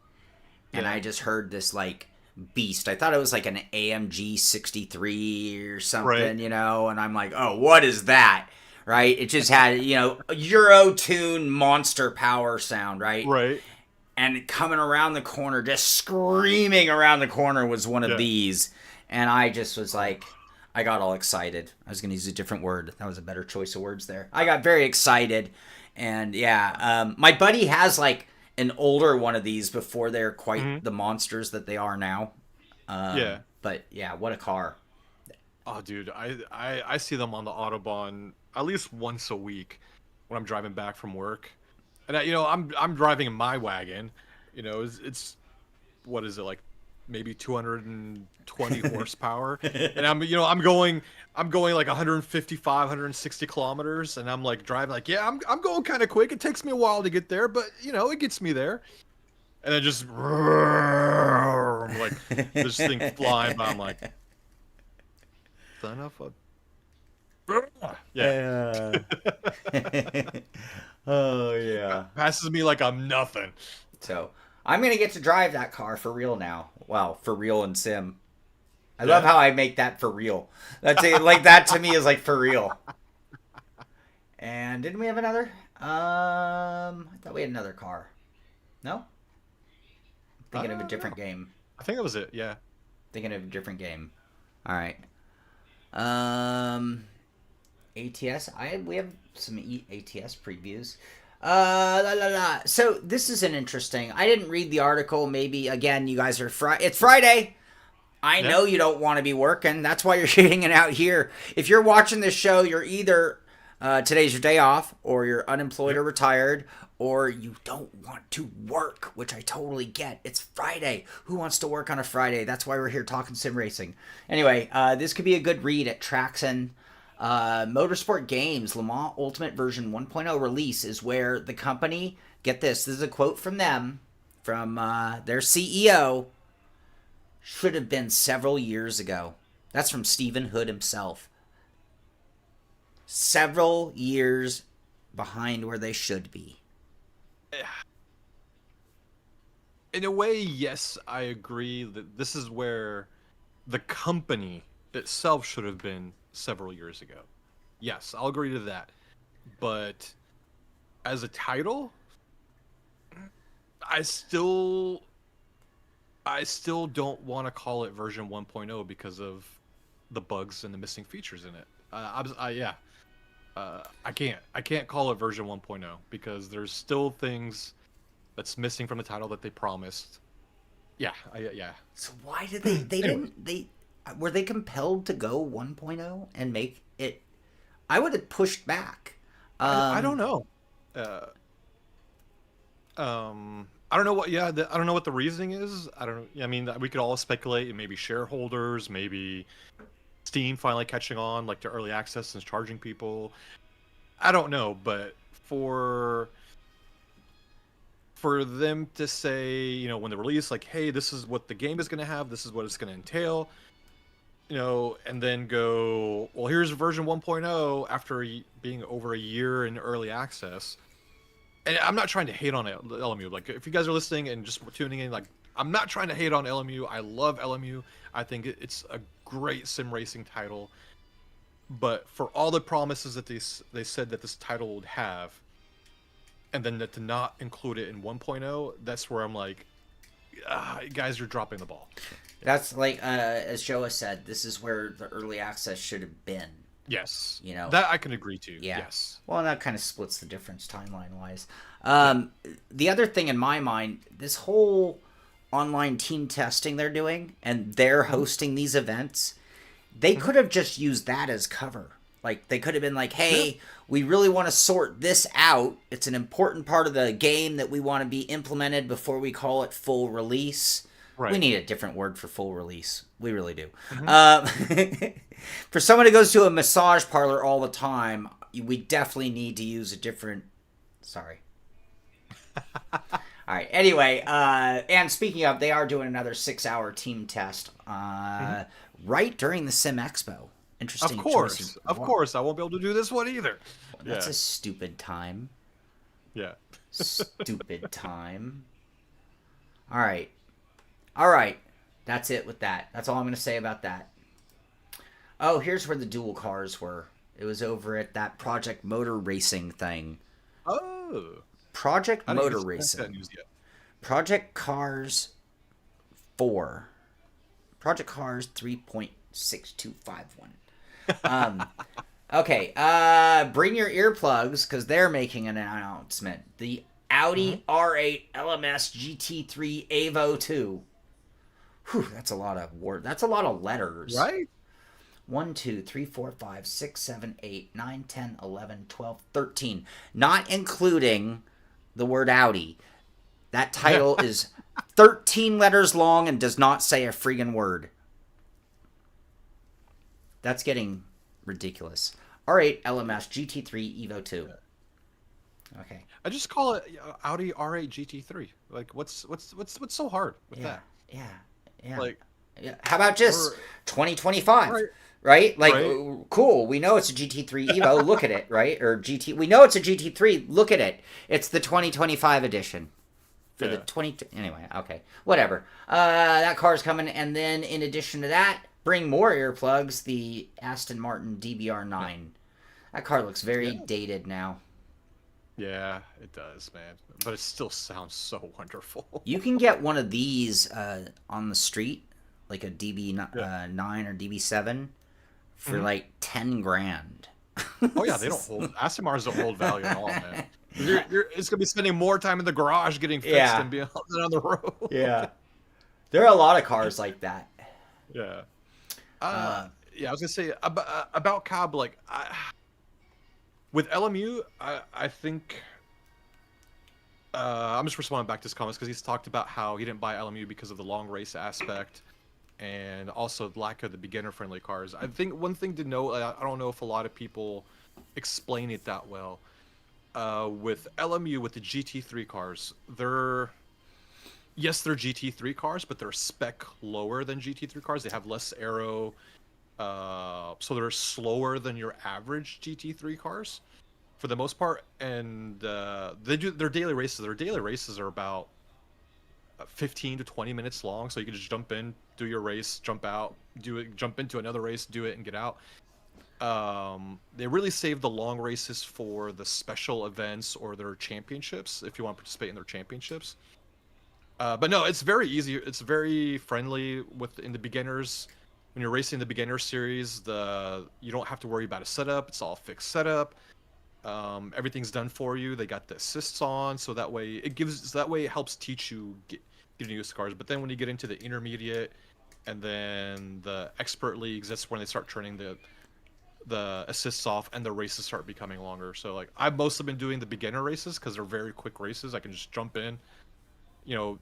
and I just heard this like beast. I thought it was like an AMG 63 or something, Right. you know, and I'm like, oh, what is that? Right? It just had, you know, Euro-tune monster power sound, right? Right. And coming around the corner, just screaming around the corner was one of Yeah. these. And I just was like, I got all excited. I was going to use a different word. That was a better choice of words there. I got very excited. And yeah, my buddy has like an older one of these before they're quite the monsters that they are now. Yeah. But yeah, what a car. Oh, dude, I see them on the Autobahn at least once a week when I'm driving back from work, and I'm driving in my wagon, it's what is it, like maybe 220 horsepower, and I'm going like 155, 160 kilometers, and I'm like driving like, yeah, I'm going kind of quick. It takes me a while to get there, but it gets me there. And then just like this thing flying by. I'm like, son of a. Yeah. Oh yeah. Passes me like I'm nothing. So I'm gonna get to drive that car for real now. Well, for real in sim. I love how I make that for real. That's it, like that to me is like for real. And didn't we have another? I thought we had another car. No? Thinking of a different game. I think that was it. Yeah. Thinking of a different game. All right. ATS. We have some ATS previews. So this is an interesting. I didn't read the article. Maybe again, you guys are It's Friday. I know you don't want to be working. That's why you're hanging out here. If you're watching this show, you're either today's your day off, or you're unemployed or retired, or you don't want to work, which I totally get. It's Friday. Who wants to work on a Friday? That's why we're here talking sim racing. Anyway, this could be a good read at Traxxon. Motorsport Games Le Mans Ultimate Version 1.0 release is where the company, get this is a quote from them, from their CEO, should have been several years ago. That's from Stephen Hood himself. Several years behind where they should be. In a way, yes, I agree that this is where the company itself should have been several years ago. Yes, I'll agree to that. But as a title, I still don't want to call it version 1.0 because of the bugs and the missing features in it. I can't call it version 1.0 because there's still things that's missing from the title that they promised. Yeah. So why did they were they compelled to go 1.0 and make it? I would have pushed back. I don't know. I don't know what. Yeah, I don't know what the reasoning is. I don't. I mean, we could all speculate. Maybe shareholders. Maybe Steam finally catching on, like to early access and charging people. I don't know, but for them to say, when the release, like, hey, this is what the game is going to have. This is what it's going to entail. And then go, well, here's version 1.0 after being over a year in early access. And I'm not trying to hate on LMU. Like, if you guys are listening and just tuning in, like, I'm not trying to hate on LMU. I love LMU. I think it's a great sim racing title. But for all the promises that they said that this title would have, and then to not include it in 1.0, that's where I'm like, guys, you're dropping the ball. That's like, as Joa said, this is where the early access should have been. Yes. That I can agree to. Yeah. Yes. Well, that kind of splits the difference timeline-wise. The other thing in my mind, this whole online team testing they're doing, and they're hosting these events, they could have just used that as cover. Like, they could have been like, hey, we really want to sort this out. It's an important part of the game that we want to be implemented before we call it full release. Right. We need a different word for full release. We really do. For someone who goes to a massage parlor all the time, we definitely need to use a different... Sorry. All right. Anyway, and speaking of, they are doing another 6-hour team test right during the Sim Expo. Interesting. Of course. Of course. I won't be able to do this one either. That's a stupid time. Yeah. Stupid time. All right. That's it with that. That's all I'm going to say about that. Oh, here's where the dual cars were. It was over at that Project Motor Racing thing. Oh. Project I didn't Motor even see Racing. that news yet. Project Cars 4. Project Cars 3.6251. Okay, bring your earplugs because they're making an announcement. The Audi R8 LMS GT3 Evo 2. Whew, that's a lot of That's a lot of letters. Right? 1, 2, 3, 4, 5, 6, 7, 8, 9, 10, 11, 12, 13. Not including the word Audi. That title is 13 letters long and does not say a friggin' word. That's getting ridiculous. R8 LMS GT3 Evo 2. Okay. I just call it Audi R8 GT3. Like, what's so hard with that? Yeah. Like, yeah. How about just 2025? Right. Right? Like, Right. cool. We know it's a GT3 Evo. Look at it, right? Or GT. We know it's a GT3. Look at it. It's the 2025 edition. For the 20. Anyway, okay. Whatever. That car's coming. And then, in addition to that, bring more earplugs. The Aston Martin DBR9. That car looks very dated now. Yeah, it does, man. But it still sounds so wonderful. You can get one of these on the street, like a DB9 or DB7, for like 10 grand. Oh yeah, they don't hold. Aston Martins don't hold value at all, man. It's gonna be spending more time in the garage getting fixed than being on the road. Yeah, there are a lot of cars like that. Yeah. I was gonna say about Cobb, like with LMU, I think I'm just responding back to his comments because he's talked about how he didn't buy LMU because of the long race aspect and also the lack of the beginner-friendly cars. I think one thing to note, I don't know if a lot of people explain it that well. With LMU, with the GT3 cars, they're GT3 cars, but they're spec lower than GT3 cars. They have less aero, so they're slower than your average GT3 cars for the most part. And they do their daily races. Their daily races are about 15 to 20 minutes long, so you can just jump in, do your race, jump out, do it, jump into another race, do it, and get out. They really save the long races for the special events or their championships if you want to participate in their championships. But no, it's very easy. It's very friendly in the beginners. When you're racing the beginner series, you don't have to worry about a setup. It's all fixed setup. Everything's done for you. They got the assists on, so that way it helps teach you getting used to cars. But then when you get into the intermediate and then the expert leagues, that's when they start turning the assists off and the races start becoming longer. So like I've mostly been doing the beginner races because they're very quick races. I can just jump in,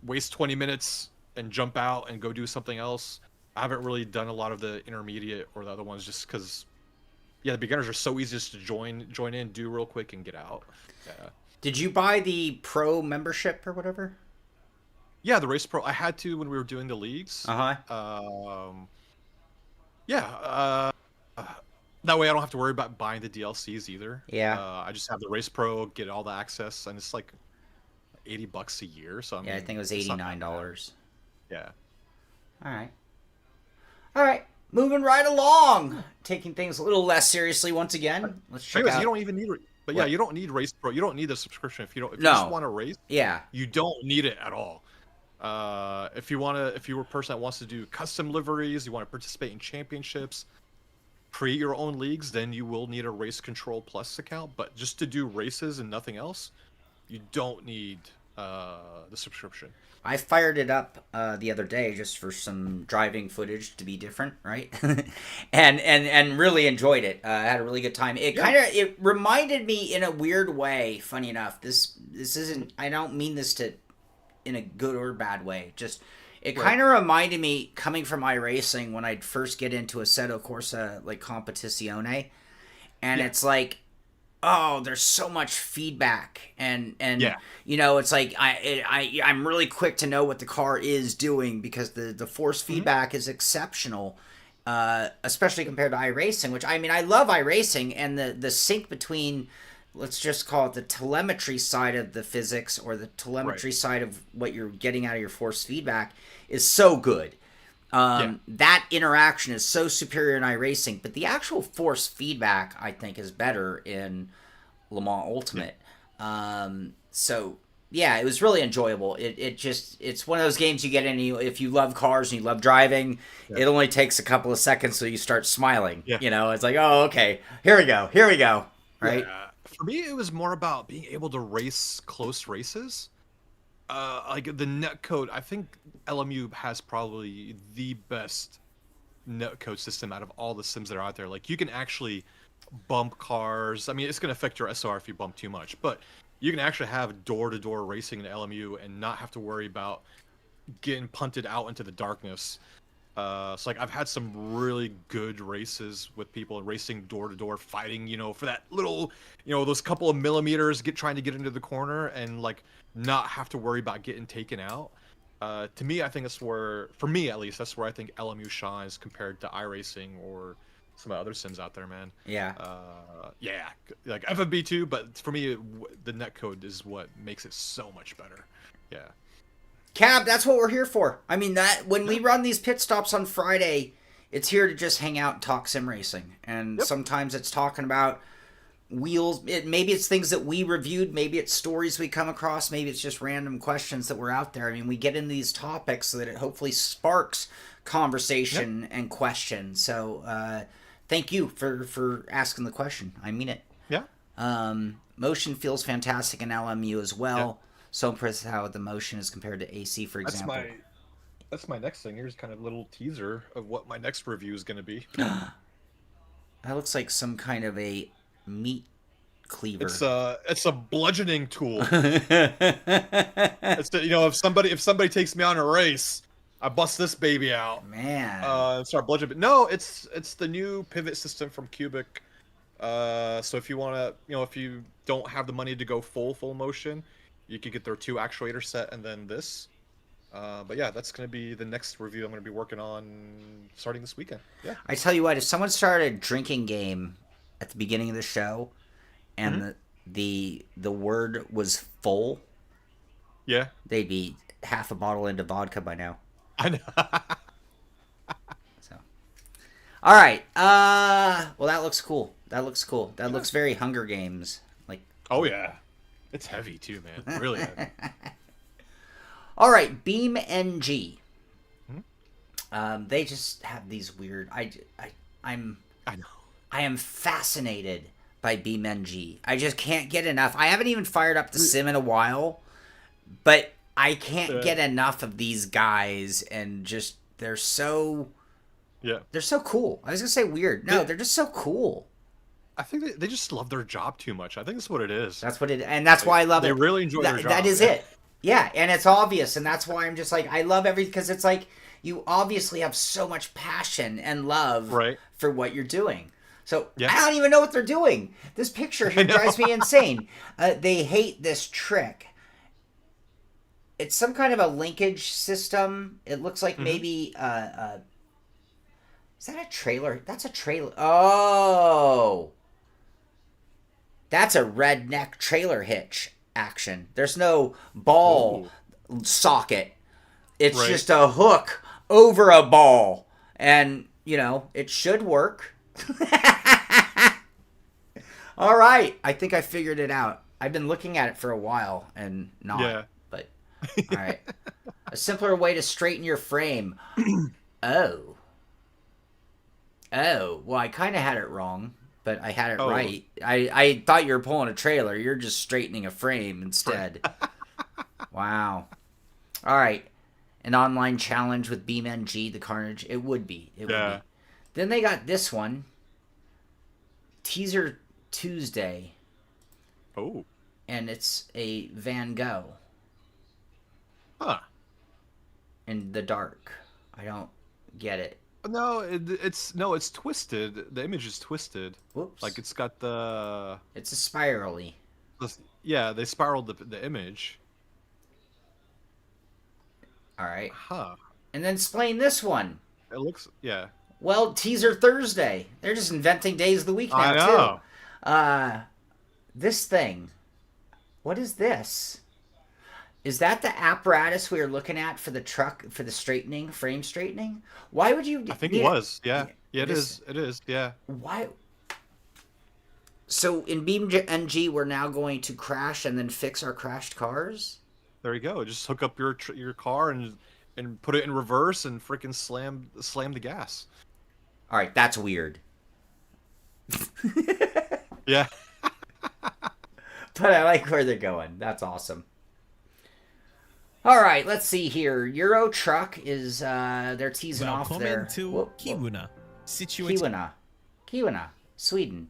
waste 20 minutes and jump out and go do something else. I haven't really done a lot of the intermediate or the other ones just because, the beginners are so easy just to join in, do real quick, and get out. Yeah. Did you buy the pro membership or whatever? Yeah, the Race Pro. I had to when we were doing the leagues. That way I don't have to worry about buying the DLCs either. Yeah. I just have the Race Pro, get all the access, and it's like $80 a year. So I think it was $89. Yeah. All right. Moving right along. Taking things a little less seriously once again. Let's check out. You don't even need you don't need Race Pro. You don't need the subscription if you No. just want to race. Yeah. You don't need it at all. If you're a person that wants to do custom liveries, you want to participate in championships, create your own leagues, then you will need a Race Control Plus account. But just to do races and nothing else, you don't need the subscription. I fired it up the other day just for some driving footage to be different, right? and really enjoyed it. I had a really good time. It reminded me in a weird way. Funny enough, this isn't. I don't mean this in a good or bad way. Just it kind of reminded me coming from iRacing when I'd first get into Assetto Corsa like Competizione, and it's like, oh, there's so much feedback, and it's like I'm really quick to know what the car is doing because the force feedback is exceptional, especially compared to iRacing. Which I love iRacing, and the sync between, let's just call it the telemetry side of the physics or the telemetry side of what you're getting out of your force feedback is so good. That interaction is so superior in iRacing, but the actual force feedback, I think, is better in Le Mans Ultimate. So yeah, it was really enjoyable. It's one of those games you get in. If you love cars and you love driving, it only takes a couple of seconds so you start smiling. Yeah. You know, it's like, oh, okay, here we go. Right? Yeah. For me, it was more about being able to race close races. Like the netcode, I think LMU has probably the best netcode system out of all the sims that are out there. Like you can actually bump cars. I mean, it's going to affect your SR if you bump too much, but you can actually have door-to-door racing in LMU and not have to worry about getting punted out into the darkness. So like I've had some really good races with people racing door-to-door, fighting, for that little, those couple of millimeters, trying to get into the corner and like not have to worry about getting taken out. To me, I think for me at least, that's where I think LMU shines compared to iRacing or some other sims out there, man. Yeah. Yeah, like FFB too, but for me, the netcode is what makes it so much better. Yeah. Cab, that's what we're here for. I mean, that when we run these pit stops on Friday, it's here to just hang out and talk sim racing. And sometimes it's talking about wheels. Maybe it's things that we reviewed. Maybe it's stories we come across. Maybe it's just random questions that were out there. I mean, we get into these topics so that it hopefully sparks conversation and question. So thank you for asking the question. I mean it. Yeah. Motion feels fantastic in LMU as well. Yeah. So impressed how the motion is compared to AC, for example. That's my next thing. Here's kind of a little teaser of what my next review is going to be. That looks like some kind of a meat cleaver. It's a bludgeoning tool. It's if somebody takes me on a race, I bust this baby out. Man. And start bludgeoning. No, it's the new pivot system from Cubic. So if you want to, if you don't have the money to go full motion, you could get their 2 actuator set and then this. But yeah, that's going to be the next review I'm going to be working on starting this weekend. Yeah. I tell you what, if someone started a drinking game at the beginning of the show and the word was full, yeah, they'd be half a bottle into vodka by now. I know. So, all right. Well, that looks cool. That looks very Hunger Games. Like. Oh yeah. It's heavy too, man. Really heavy. All right, BeamNG. They just have these weird. I know. I am fascinated by BeamNG. I just can't get enough. I haven't even fired up the sim in a while, but I can't get enough of these guys, and just they're so cool. I was gonna say weird. No, they're just so cool. I think they just love their job too much. I think that's what it is. That's what it is. And that's why I love it. They really enjoy their job. That is it. Yeah, and it's obvious. And that's why I'm just like, I love everything, because it's like, you obviously have so much passion and love for what you're doing. So I don't even know what they're doing. This picture here drives me insane. They hate this trick. It's some kind of a linkage system. It looks like maybe... is that a trailer? That's a trailer. Oh! That's a redneck trailer hitch action. There's no ball socket. It's just a hook over a ball. And, it should work. All right. I think I figured it out. I've been looking at it for a while and not. Yeah. But, all right. A simpler way to straighten your frame. Oh, well, I kind of had it wrong. But I had it right. I thought you were pulling a trailer. You're just straightening a frame instead. Wow. All right. An online challenge with BeamNG, the Carnage. It would be. It would be. Then they got this one. Teaser Tuesday. Oh. And it's a Van Gogh. Huh. In the dark. I don't get it. No, it's twisted. The image is twisted. Whoops. Like it's got the. It's a spirally. Yeah, they spiraled the image. All right. Huh. And then explain this one. It looks Well, Teaser Thursday. They're just inventing days of the week now too. This thing. What is this? Is that the apparatus we were looking at for the truck for the straightening, frame straightening? Why would you? I think it was. Yeah. Yeah, it this- is. It is. Yeah. Why? So in BeamNG, we're now going to crash and then fix our crashed cars. There you go. Just hook up your car and put it in reverse and freaking slam the gas. All right, that's weird. Yeah. But I like where they're going. That's awesome. All right, let's see here. Euro Truck is they're teasing off their to Kiwuna, situated Kiwuna, Sweden.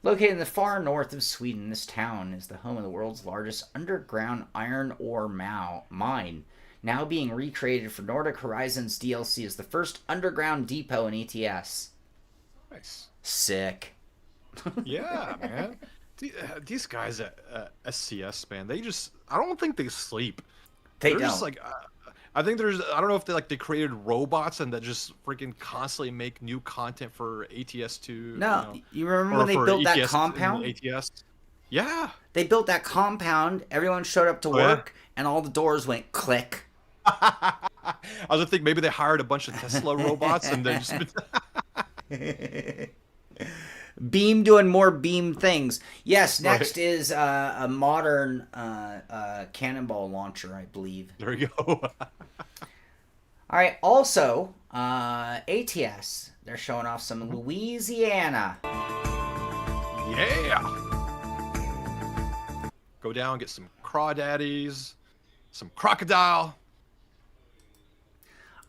Located in the far north of Sweden, this town is the home of the world's largest underground iron ore mine. Now being recreated for Nordic Horizons DLC as the first underground depot in ATS. Nice. Sick. Yeah, man. These guys at SCS, man, I don't think they sleep. They're They're don't. just like, I think I don't know if they created robots and that just freaking constantly make new content for ATS2. No, you remember or when they for built that ATS compound? ATS. Yeah. They built that compound. Everyone showed up to Oh, yeah? work, and all the doors went click. I was thinking maybe they hired a bunch of Tesla robots and then just. Beam doing more Beam things. Yes, Right. next is a modern cannonball launcher, I believe. There you go. All right, also, ATS. They're showing off some Louisiana. Yeah. Go down, get some crawdaddies, some crocodile.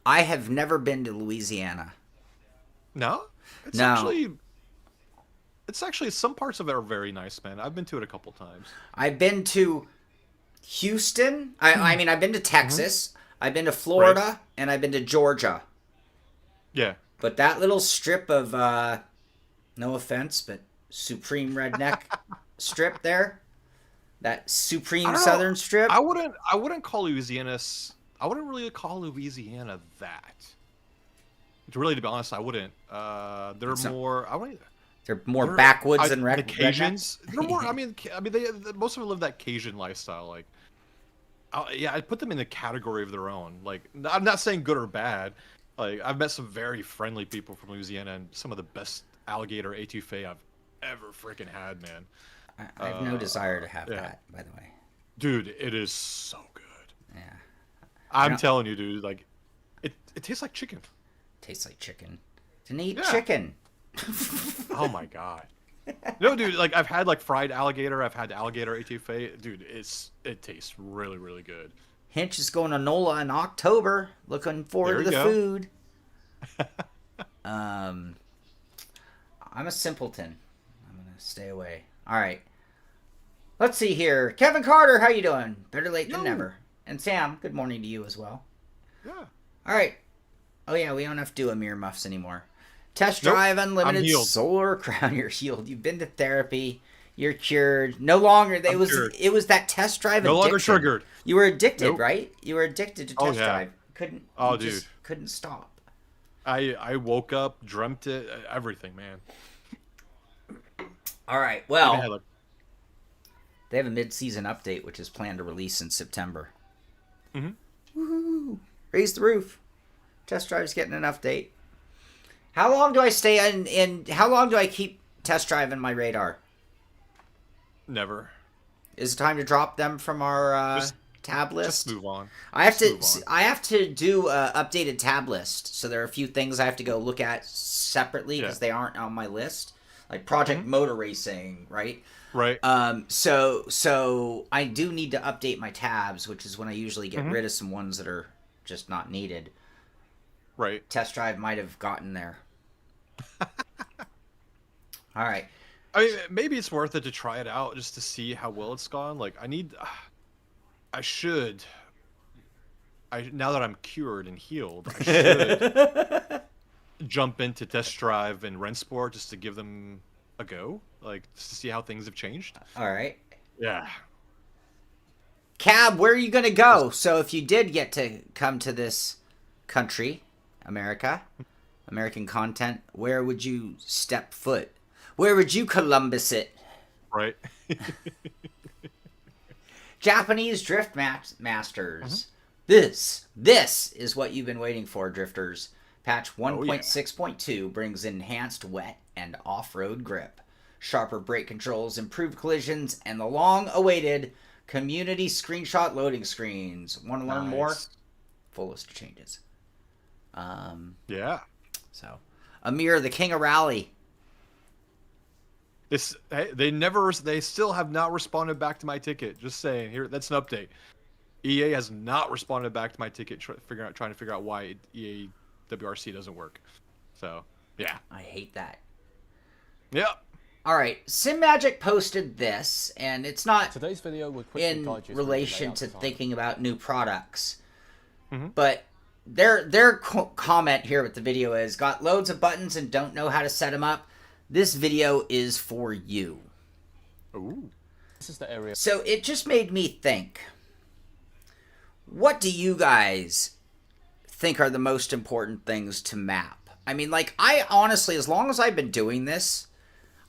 I have never been to Louisiana. No, it's No. actually some parts of it are very nice, man. I've been to it a couple times. I've been to Houston. I mean, I've been to Texas. I've been to Florida, Right. and I've been to Georgia. Yeah. But that little strip of, no offense, but supreme redneck strip there, that supreme I don't know. southern strip. I wouldn't call Louisiana. I wouldn't really call Louisiana that. Really, to be honest, I wouldn't. They're It's not- more. I wouldn't. They're more backwoods than the redneck. Cajuns. They're more. I mean, most of them live that Cajun lifestyle. Like, yeah, I put them in the category of their own. Like, I'm not saying good or bad. Like, I've met some very friendly people from Louisiana, and some of the best alligator etouffee I've ever freaking had, man. I have no desire to have yeah. that, by the way. Dude, it is so good. Yeah. I'm telling you, dude. Like, it tastes like chicken. Tastes like chicken. Didn't eat Yeah. chicken. Oh my god. No, dude. Like, I've had like fried alligator. I've had alligator etouffee. Dude, it tastes really, really good. Hinch is going to NOLA in October. Looking forward There to we the go. food. I'm a simpleton. I'm gonna stay away. All right. Let's see here. Kevin Carter, how you doing? Better late than Yo. never. And Sam, good morning to you as well. Yeah. All right. Oh yeah, we don't have to do Amir Muffs anymore. Test Nope, drive I'm unlimited healed. solar crown. You're healed. You've been to therapy. You're cured. No longer. I'm cured. It was that test drive. No longer addiction. triggered. You were addicted, Nope. right? You were addicted to Oh, test yeah. drive. Couldn't. Oh, you just dude. couldn't stop. I woke up, dreamt it, everything, man. All right. Even Well, had, like, they have a mid-season update, which is planned to release in September. Mhm. Woohoo! Raise the roof. Test drive's getting an update. How long do I stay in? How long do I keep test drive in my radar? never. Is it time to drop them from our Just- tab list? Just move on. I have Just to. move on. I have to do a updated tab list. So there are a few things I have to go look at separately because Yeah. they aren't on my list, like Project Motor Racing, right? Right. So I do need to update my tabs, which is when I usually get rid of some ones that are just not needed. Right. Test drive might have gotten there. All right. I mean, maybe it's worth it to try it out just to see how well it's gone. Like, now that I'm cured and healed, I should jump into test drive and Rennsport just to give them a go, like just to see how things have changed. All right. Yeah. Cab, where are you going to go? So if you did get to come to this country, American content, where would you step foot? Where would you Columbus it? Right. Japanese Drift Masters. This is what you've been waiting for, drifters. Patch 1.6.2 brings enhanced wet and off-road grip, sharper brake controls, improved collisions, and the long-awaited community screenshot loading screens. Want to learn more? Full list of changes. Yeah. So, Amir, the king of rally. They still have not responded back to my ticket. Just saying, here, that's an update. EA has not responded back to my ticket, trying to figure out why EA WRC doesn't work. So, yeah. I hate that. Yeah. All right, SimMagic posted this, and it's not Today's video will quickly in guide you through the relation layout to design. thinking about new products, but their comment here with the video is, got loads of buttons and don't know how to set them up. This video is for you. Ooh. This is the area. So it just made me think, what do you guys think are the most important things to map? I mean, like, I honestly, as long as I've been doing this,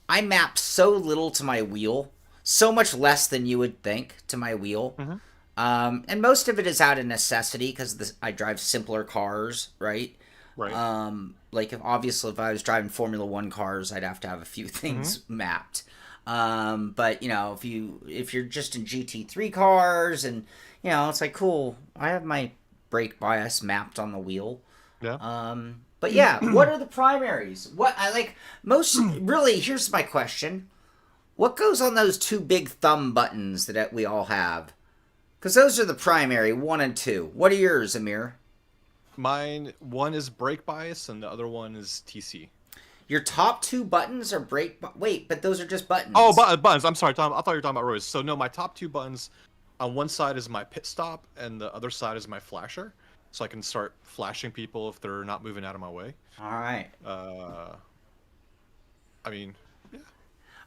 I map so little to my wheel, so much less than you would think to my wheel. And most of it is out of necessity because I drive simpler cars, right? Right. Like, if I was driving Formula 1 cars, I'd have to have a few things mapped. But, you know, if you're just in GT3 cars and, you know, it's like, cool, I have my brake bias mapped on the wheel. Yeah. But yeah, what are the primaries? What I like most, really, here's my question. What goes on those two big thumb buttons that we all have? Because those are the primary, 1 and 2. What are yours, Amir? Mine, one is brake bias and the other one is TC. Your top 2 buttons are brake... Wait, but those are just buttons. Oh, buttons. I'm sorry, Tom. I thought you were talking about rows. So no, my top 2 buttons, on one side is my pit stop and the other side is my flasher. So I can start flashing people if they're not moving out of my way. All right. I mean, yeah.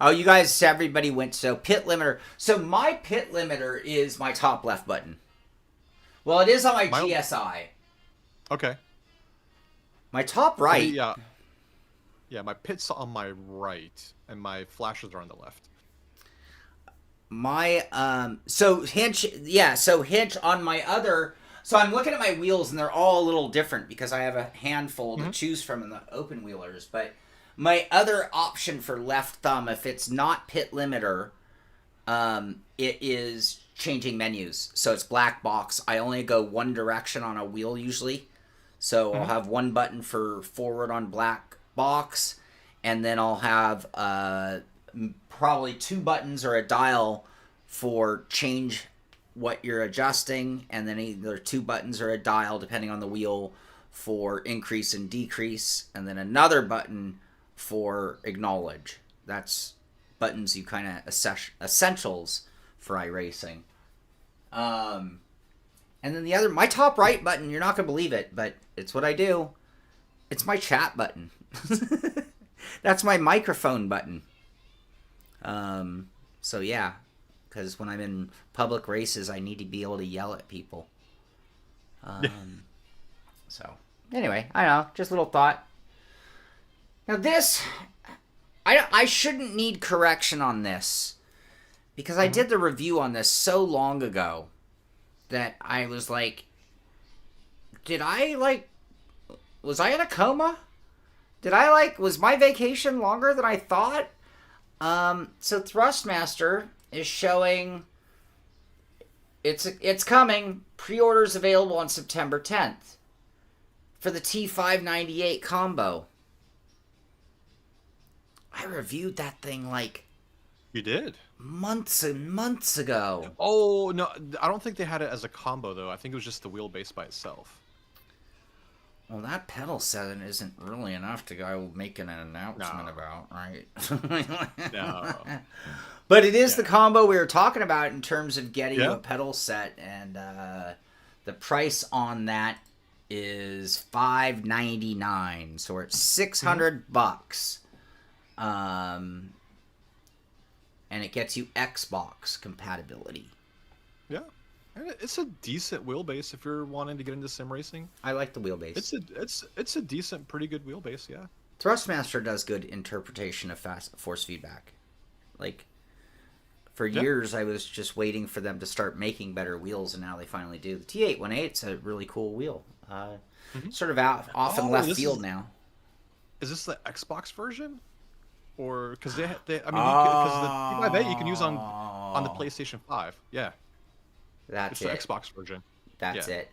Oh, you guys, everybody went, so pit limiter. So my pit limiter is my top left button. Well, it is on my GSI. Okay. My top right. Yeah. Yeah, my pit's on my right, and my flashers are on the left. My, so hinge on my other... So I'm looking at my wheels, and they're all a little different because I have a handful to choose from in the open wheelers. But my other option for left thumb, if it's not pit limiter, it is changing menus. So it's black box. I only go one direction on a wheel usually. So I'll have one button for forward on black box, and then I'll have probably 2 buttons or a dial for change what you're adjusting, and then either 2 buttons or a dial depending on the wheel for increase and decrease, and then another button for acknowledge. That's buttons you kind of essentials for iRacing. And then the other, my top right button, you're not gonna believe it, but it's what I do. It's my chat button. That's my microphone button. So yeah, because when I'm in public races, I need to be able to yell at people. So anyway, I don't know, just a little thought. Now this, I shouldn't need correction on this because I did the review on this so long ago that I was like, was I in a coma? Was my vacation longer than I thought? So Thrustmaster is showing it's coming. Pre-orders available on September 10th for the T598 combo. I reviewed that thing like You did? months and months ago. Oh, no, I don't think they had it as a combo, though. I think it was just the wheelbase by itself. Well, that pedal setting isn't really enough to go making an announcement about, right? No. But it is the combo we were talking about in terms of getting you a pedal set, and the price on that is $599, so we're at $600. And it gets you Xbox compatibility. Yeah. And it's a decent wheelbase if you're wanting to get into sim racing. I like the wheelbase. It's a decent, pretty good wheelbase, yeah. Thrustmaster does good interpretation of force feedback. Like, For years, I was just waiting for them to start making better wheels, and now they finally do. The T818's a really cool wheel. Sort of off in left field now. Is this the Xbox version? Or because because the T58 you can use on the PlayStation 5. Yeah, that's it's the Xbox version. That's it.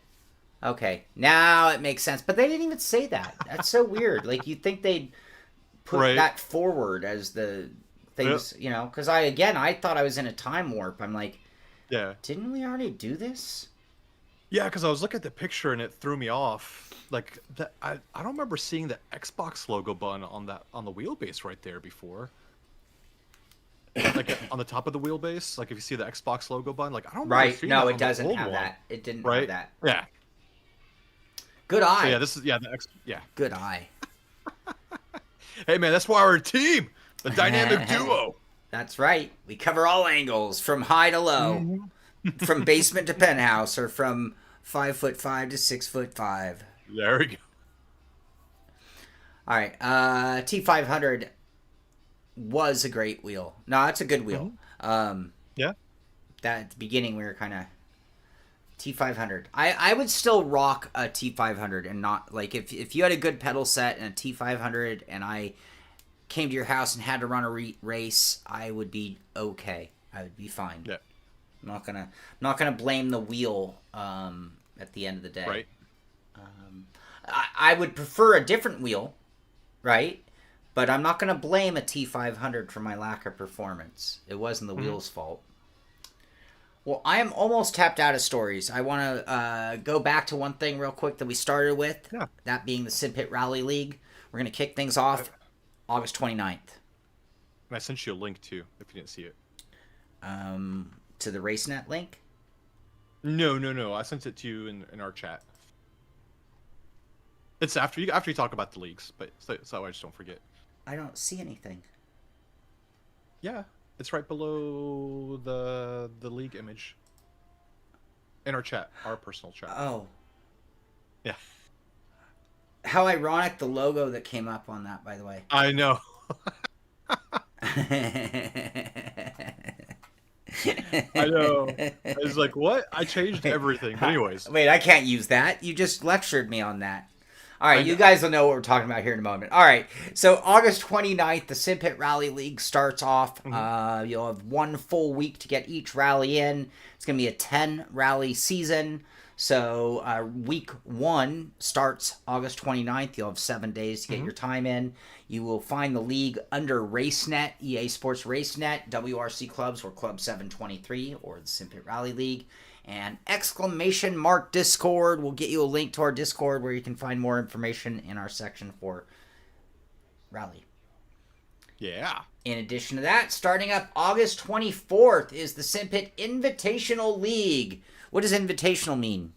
Okay, now it makes sense. But they didn't even say that. That's so weird. Like, you'd think they'd put that forward as the things, you know? Because I thought I was in a time warp. I'm like, didn't we already do this? Yeah, because I was looking at the picture and it threw me off. Like, I don't remember seeing the Xbox logo button on the wheelbase right there before. Like on the top of the wheelbase, like if you see the Xbox logo button, like I don't remember seeing No, that it doesn't have that. It didn't have that. Yeah. Good eye. So yeah, this is the Good eye. Hey man, that's why we're a team, the dynamic duo. That's right. We cover all angles from high to low, from basement to penthouse, or from 5'5" to 6'5". There we go. All right, T500 was a great wheel. No, it's a good wheel. Yeah. That at the beginning we were kind of T500. I would still rock a T500 and not like if you had a good pedal set and a T500 and I came to your house and had to run a race, I would be okay. I would be fine. Yeah. I'm not gonna blame the wheel at the end of the day. Right. I would prefer a different wheel, right? But I'm not going to blame a T500 for my lack of performance. It wasn't the wheel's fault. Well, I am almost tapped out of stories. I want to go back to one thing real quick that we started with, that being the Simpit Rally League. We're going to kick things off August 29th. And I sent you a link too, if you didn't see it. To the RaceNet link? No. I sent it to you in our chat. It's after you talk about the leagues, but so I just don't forget. I don't see anything. Yeah, it's right below the league image. In our chat, our personal chat. Oh. Yeah. How ironic the logo that came up on that, by the way. I know. I know. I was like, what? I changed everything. But anyways. Wait, I can't use that. You just lectured me on that. All right, you guys will know what we're talking about here in a moment. All right, so August 29th, the Simpit Rally League starts off. You'll have one full week to get each rally in. It's going to be a 10-rally season. So week 1 starts August 29th. You'll have 7 days to get your time in. You will find the league under RaceNet, EA Sports RaceNet, WRC Clubs, or Club 723, or the Simpit Rally League. And ! Discord will get you a link to our Discord where you can find more information in our section for Rally. Yeah. In addition to that, starting up August 24th is the Simpit Invitational League. What does invitational mean?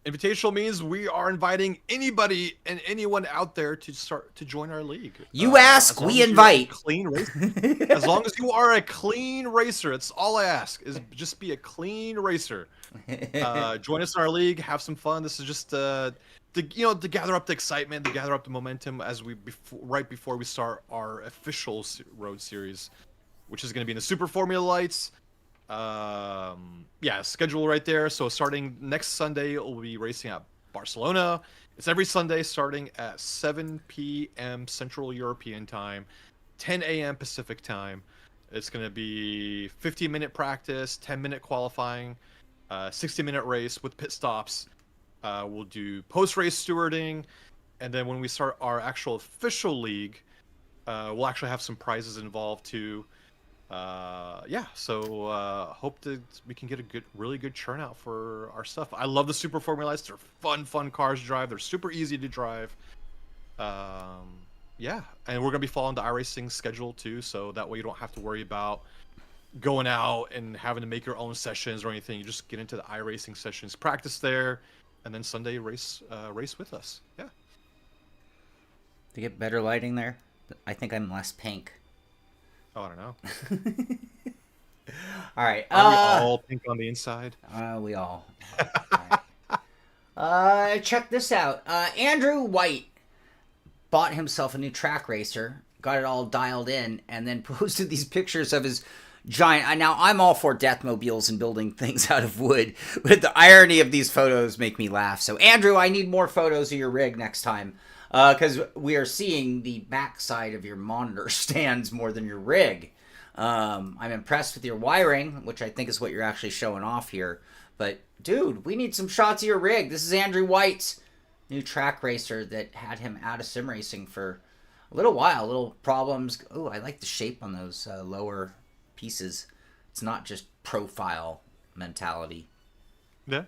Invitational means we are inviting anybody and anyone out there to join our league. You ask, we invite. Clean racer. As long as you are a clean racer, it's all I ask is just be a clean racer. Join us in our league, have some fun. This is just to gather up the excitement, to gather up the momentum as right before we start our official road series, which is going to be in the Super Formula Lights. Schedule right there. So starting next Sunday, we'll be racing at Barcelona. It's every Sunday starting at 7 p.m. Central European time, 10 a.m. Pacific time. It's going to be 15-minute practice, 10-minute qualifying, 60-minute race with pit stops. We'll do post-race stewarding, and then when we start our actual official league, we'll actually have some prizes involved too. Hope that we can get a really good turnout for our stuff. I love the Super Formula Lights. They're fun cars to drive. They're super easy to drive. And we're gonna be following the iRacing schedule too, so that way you don't have to worry about going out and having to make your own sessions or anything. You just get into the iRacing sessions, practice there, and then Sunday race with us. Yeah. To get better lighting there, I think I'm less pink. Oh, I don't know. All right. Are we all pink on the inside? We all. Check this out. Andrew White bought himself a new track racer, got it all dialed in, and then posted these pictures of his giant. Now, I'm all for deathmobiles and building things out of wood, but the irony of these photos make me laugh. So, Andrew, I need more photos of your rig next time, because we are seeing the backside of your monitor stands more than your rig. I'm impressed with your wiring, which I think is what you're actually showing off here. But, dude, we need some shots of your rig. This is Andrew White's new track racer that had him out of sim racing for a little while. Little problems. Oh, I like the shape on those lower pieces. It's not just profile mentality. Yeah.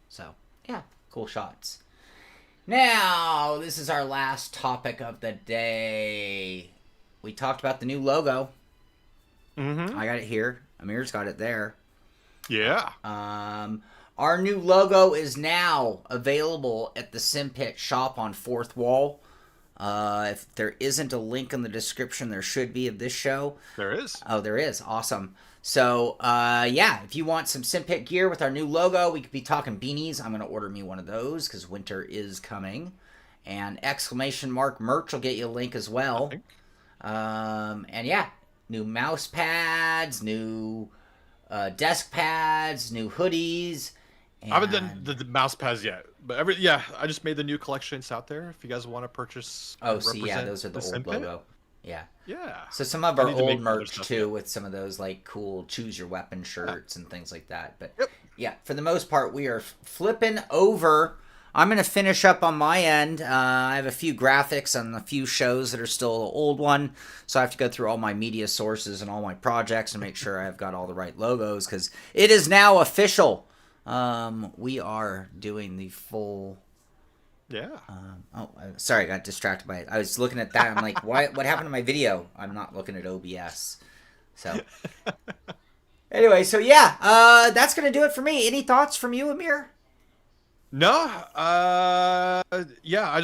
So, yeah, cool shots. Now, this is our last topic of the day. We talked about the new logo. Mm-hmm. I got it here. Amir's got it there. Yeah. Our new logo is now available at the Simpit shop on Fourth Wall. If there isn't a link in the description, there should be of this show. There is. Oh, there is. Awesome. So, yeah, if you want some Simpit gear with our new logo, we could be talking beanies. I'm going to order me one of those because winter is coming. And exclamation mark merch will get you a link as well. And yeah, new mouse pads, new desk pads, new hoodies. And... I haven't done the mouse pads yet, but I just made the new collection. It's out there if you guys want to purchase. Oh, see, yeah, those are the old Simpit logo. Yeah. Yeah. So some of our old merch too, yet. with some of those like cool choose your weapon shirts and things like that. But yep. Yeah, for the most part, we are flipping over. I'm going to finish up on my end. I have a few graphics on a few shows that are still the old one. So I have to go through all my media sources and all my projects and make sure I've got all the right logos because it is now official. We are doing the full... Yeah. Sorry, I got distracted by it. I was looking at that. I'm like, what happened to my video? I'm not looking at OBS. So, anyway, so yeah, that's going to do it for me. Any thoughts from you, Amir? No. Yeah,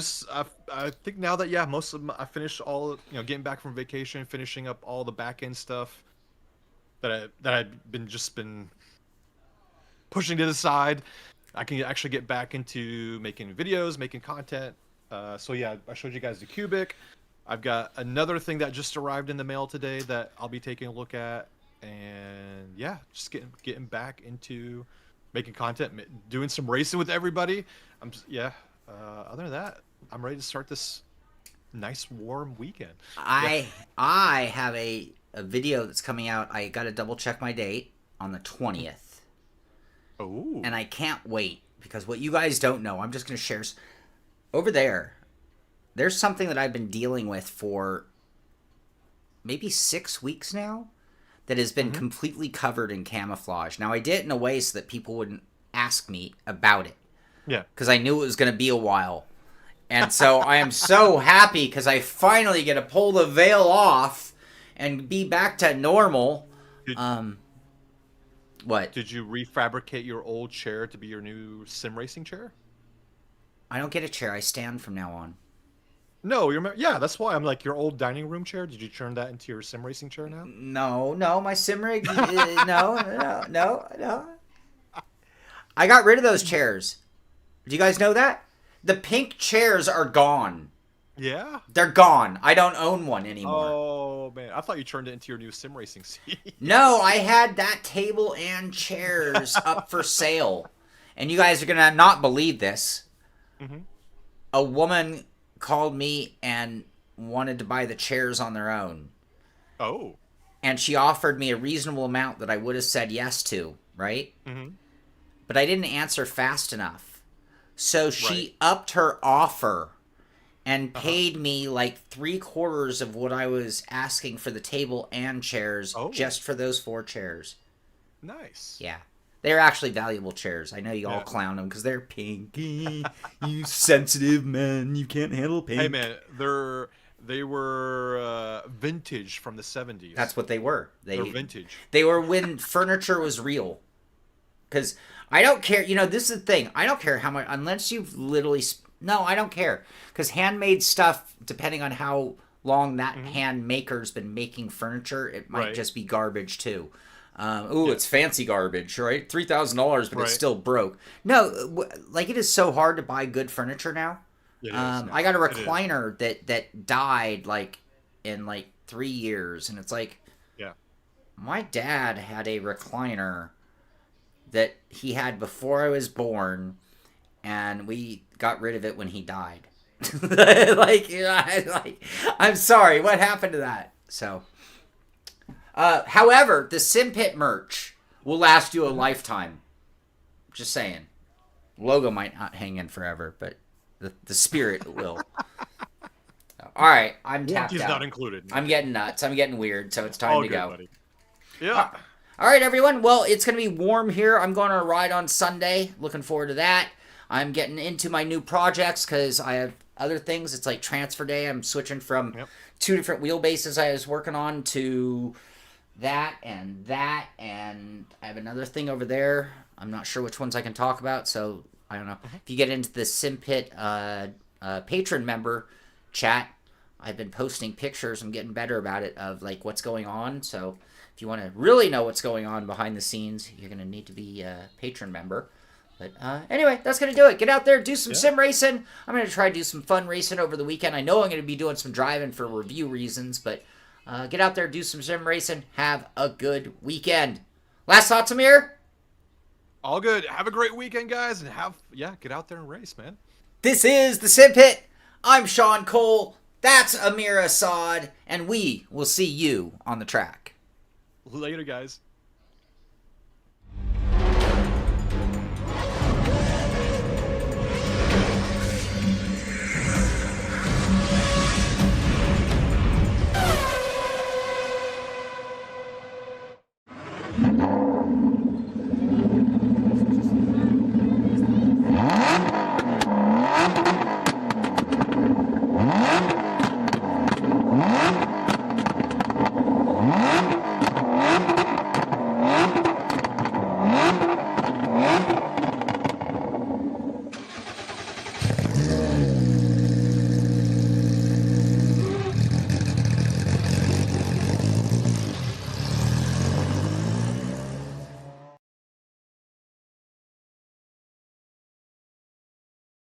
I think now that, most of I finished all, getting back from vacation, finishing up all the back end stuff that I've been pushing to the side. I can actually get back into making videos, making content. So yeah, I showed you guys the Cubic. I've got another thing that just arrived in the mail today that I'll be taking a look at. And yeah, just getting back into making content, doing some racing with everybody. Other than that, I'm ready to start this nice warm weekend. I have a video that's coming out. I got to double check my date on the 20th. Ooh. And I can't wait because what you guys don't know, I'm just going to share. Over there's something that I've been dealing with for maybe 6 weeks now that has been completely covered in camouflage. Now, I did it in a way so that people wouldn't ask me about it. Yeah. Because I knew it was going to be a while. And so I am so happy because I finally get to pull the veil off and be back to normal. What? Did you refabricate your old chair to be your new sim racing chair? I don't get a chair. I stand from now on. No, that's why I'm like your old dining room chair. Did you turn that into your sim racing chair now? No, my sim rig. No. I got rid of those chairs. Do you guys know that? The pink chairs are gone. Yeah? They're gone. I don't own one anymore. Oh, man. I thought you turned it into your new sim racing seat. No, I had that table and chairs up for sale. And you guys are going to not believe this. Mm-hmm. A woman called me and wanted to buy the chairs on their own. Oh. And she offered me a reasonable amount that I would have said yes to, right? Mm-hmm. But I didn't answer fast enough. So she upped her offer and paid me like 3/4 of what I was asking for the table and chairs just for those 4 chairs. Nice. Yeah. They're actually valuable chairs. I know you all clown them because they're pinky. You sensitive man. You can't handle pink. Hey, man. They were vintage from the 70s. That's what they were. They're vintage. They were when furniture was real. Because I don't care. This is the thing. I don't care how much, unless you've literally... No, I don't care. Because handmade stuff, depending on how long that hand maker's been making furniture, it might just be garbage too. It's fancy garbage, right? $3,000, but it's still broke. No, like it is so hard to buy good furniture now. I got a recliner that died like in like 3 years, and it's like, my dad had a recliner that he had before I was born, and we got rid of it when he died. I'm sorry, what happened to that? So, however, the Simpit merch will last you a lifetime. Just saying. Logo might not hang in forever, but the spirit will. All right, I'm tapped out. Not included. I'm getting nuts. I'm getting weird, so it's time to go. Buddy. Yeah. All right, everyone. Well, it's going to be warm here. I'm going on a ride on Sunday. Looking forward to that. I'm getting into my new projects because I have other things. It's like transfer day. I'm switching from 2 different wheelbases I was working on to that, and I have another thing over there. I'm not sure which ones I can talk about, so I don't know. If you get into the Simpit patron member chat, I've been posting pictures. I'm getting better about it of like what's going on. So if you want to really know what's going on behind the scenes, you're going to need to be a patron member. But anyway, that's going to do it. Get out there, do some sim racing. I'm going to try to do some fun racing over the weekend. I know I'm going to be doing some driving for review reasons, but get out there, do some sim racing. Have a good weekend. Last thoughts, Amir? All good. Have a great weekend, guys, and get out there and race, man. This is the Simpit. I'm Sean Cole. That's Amir Assad, and we will see you on the track. Later, guys.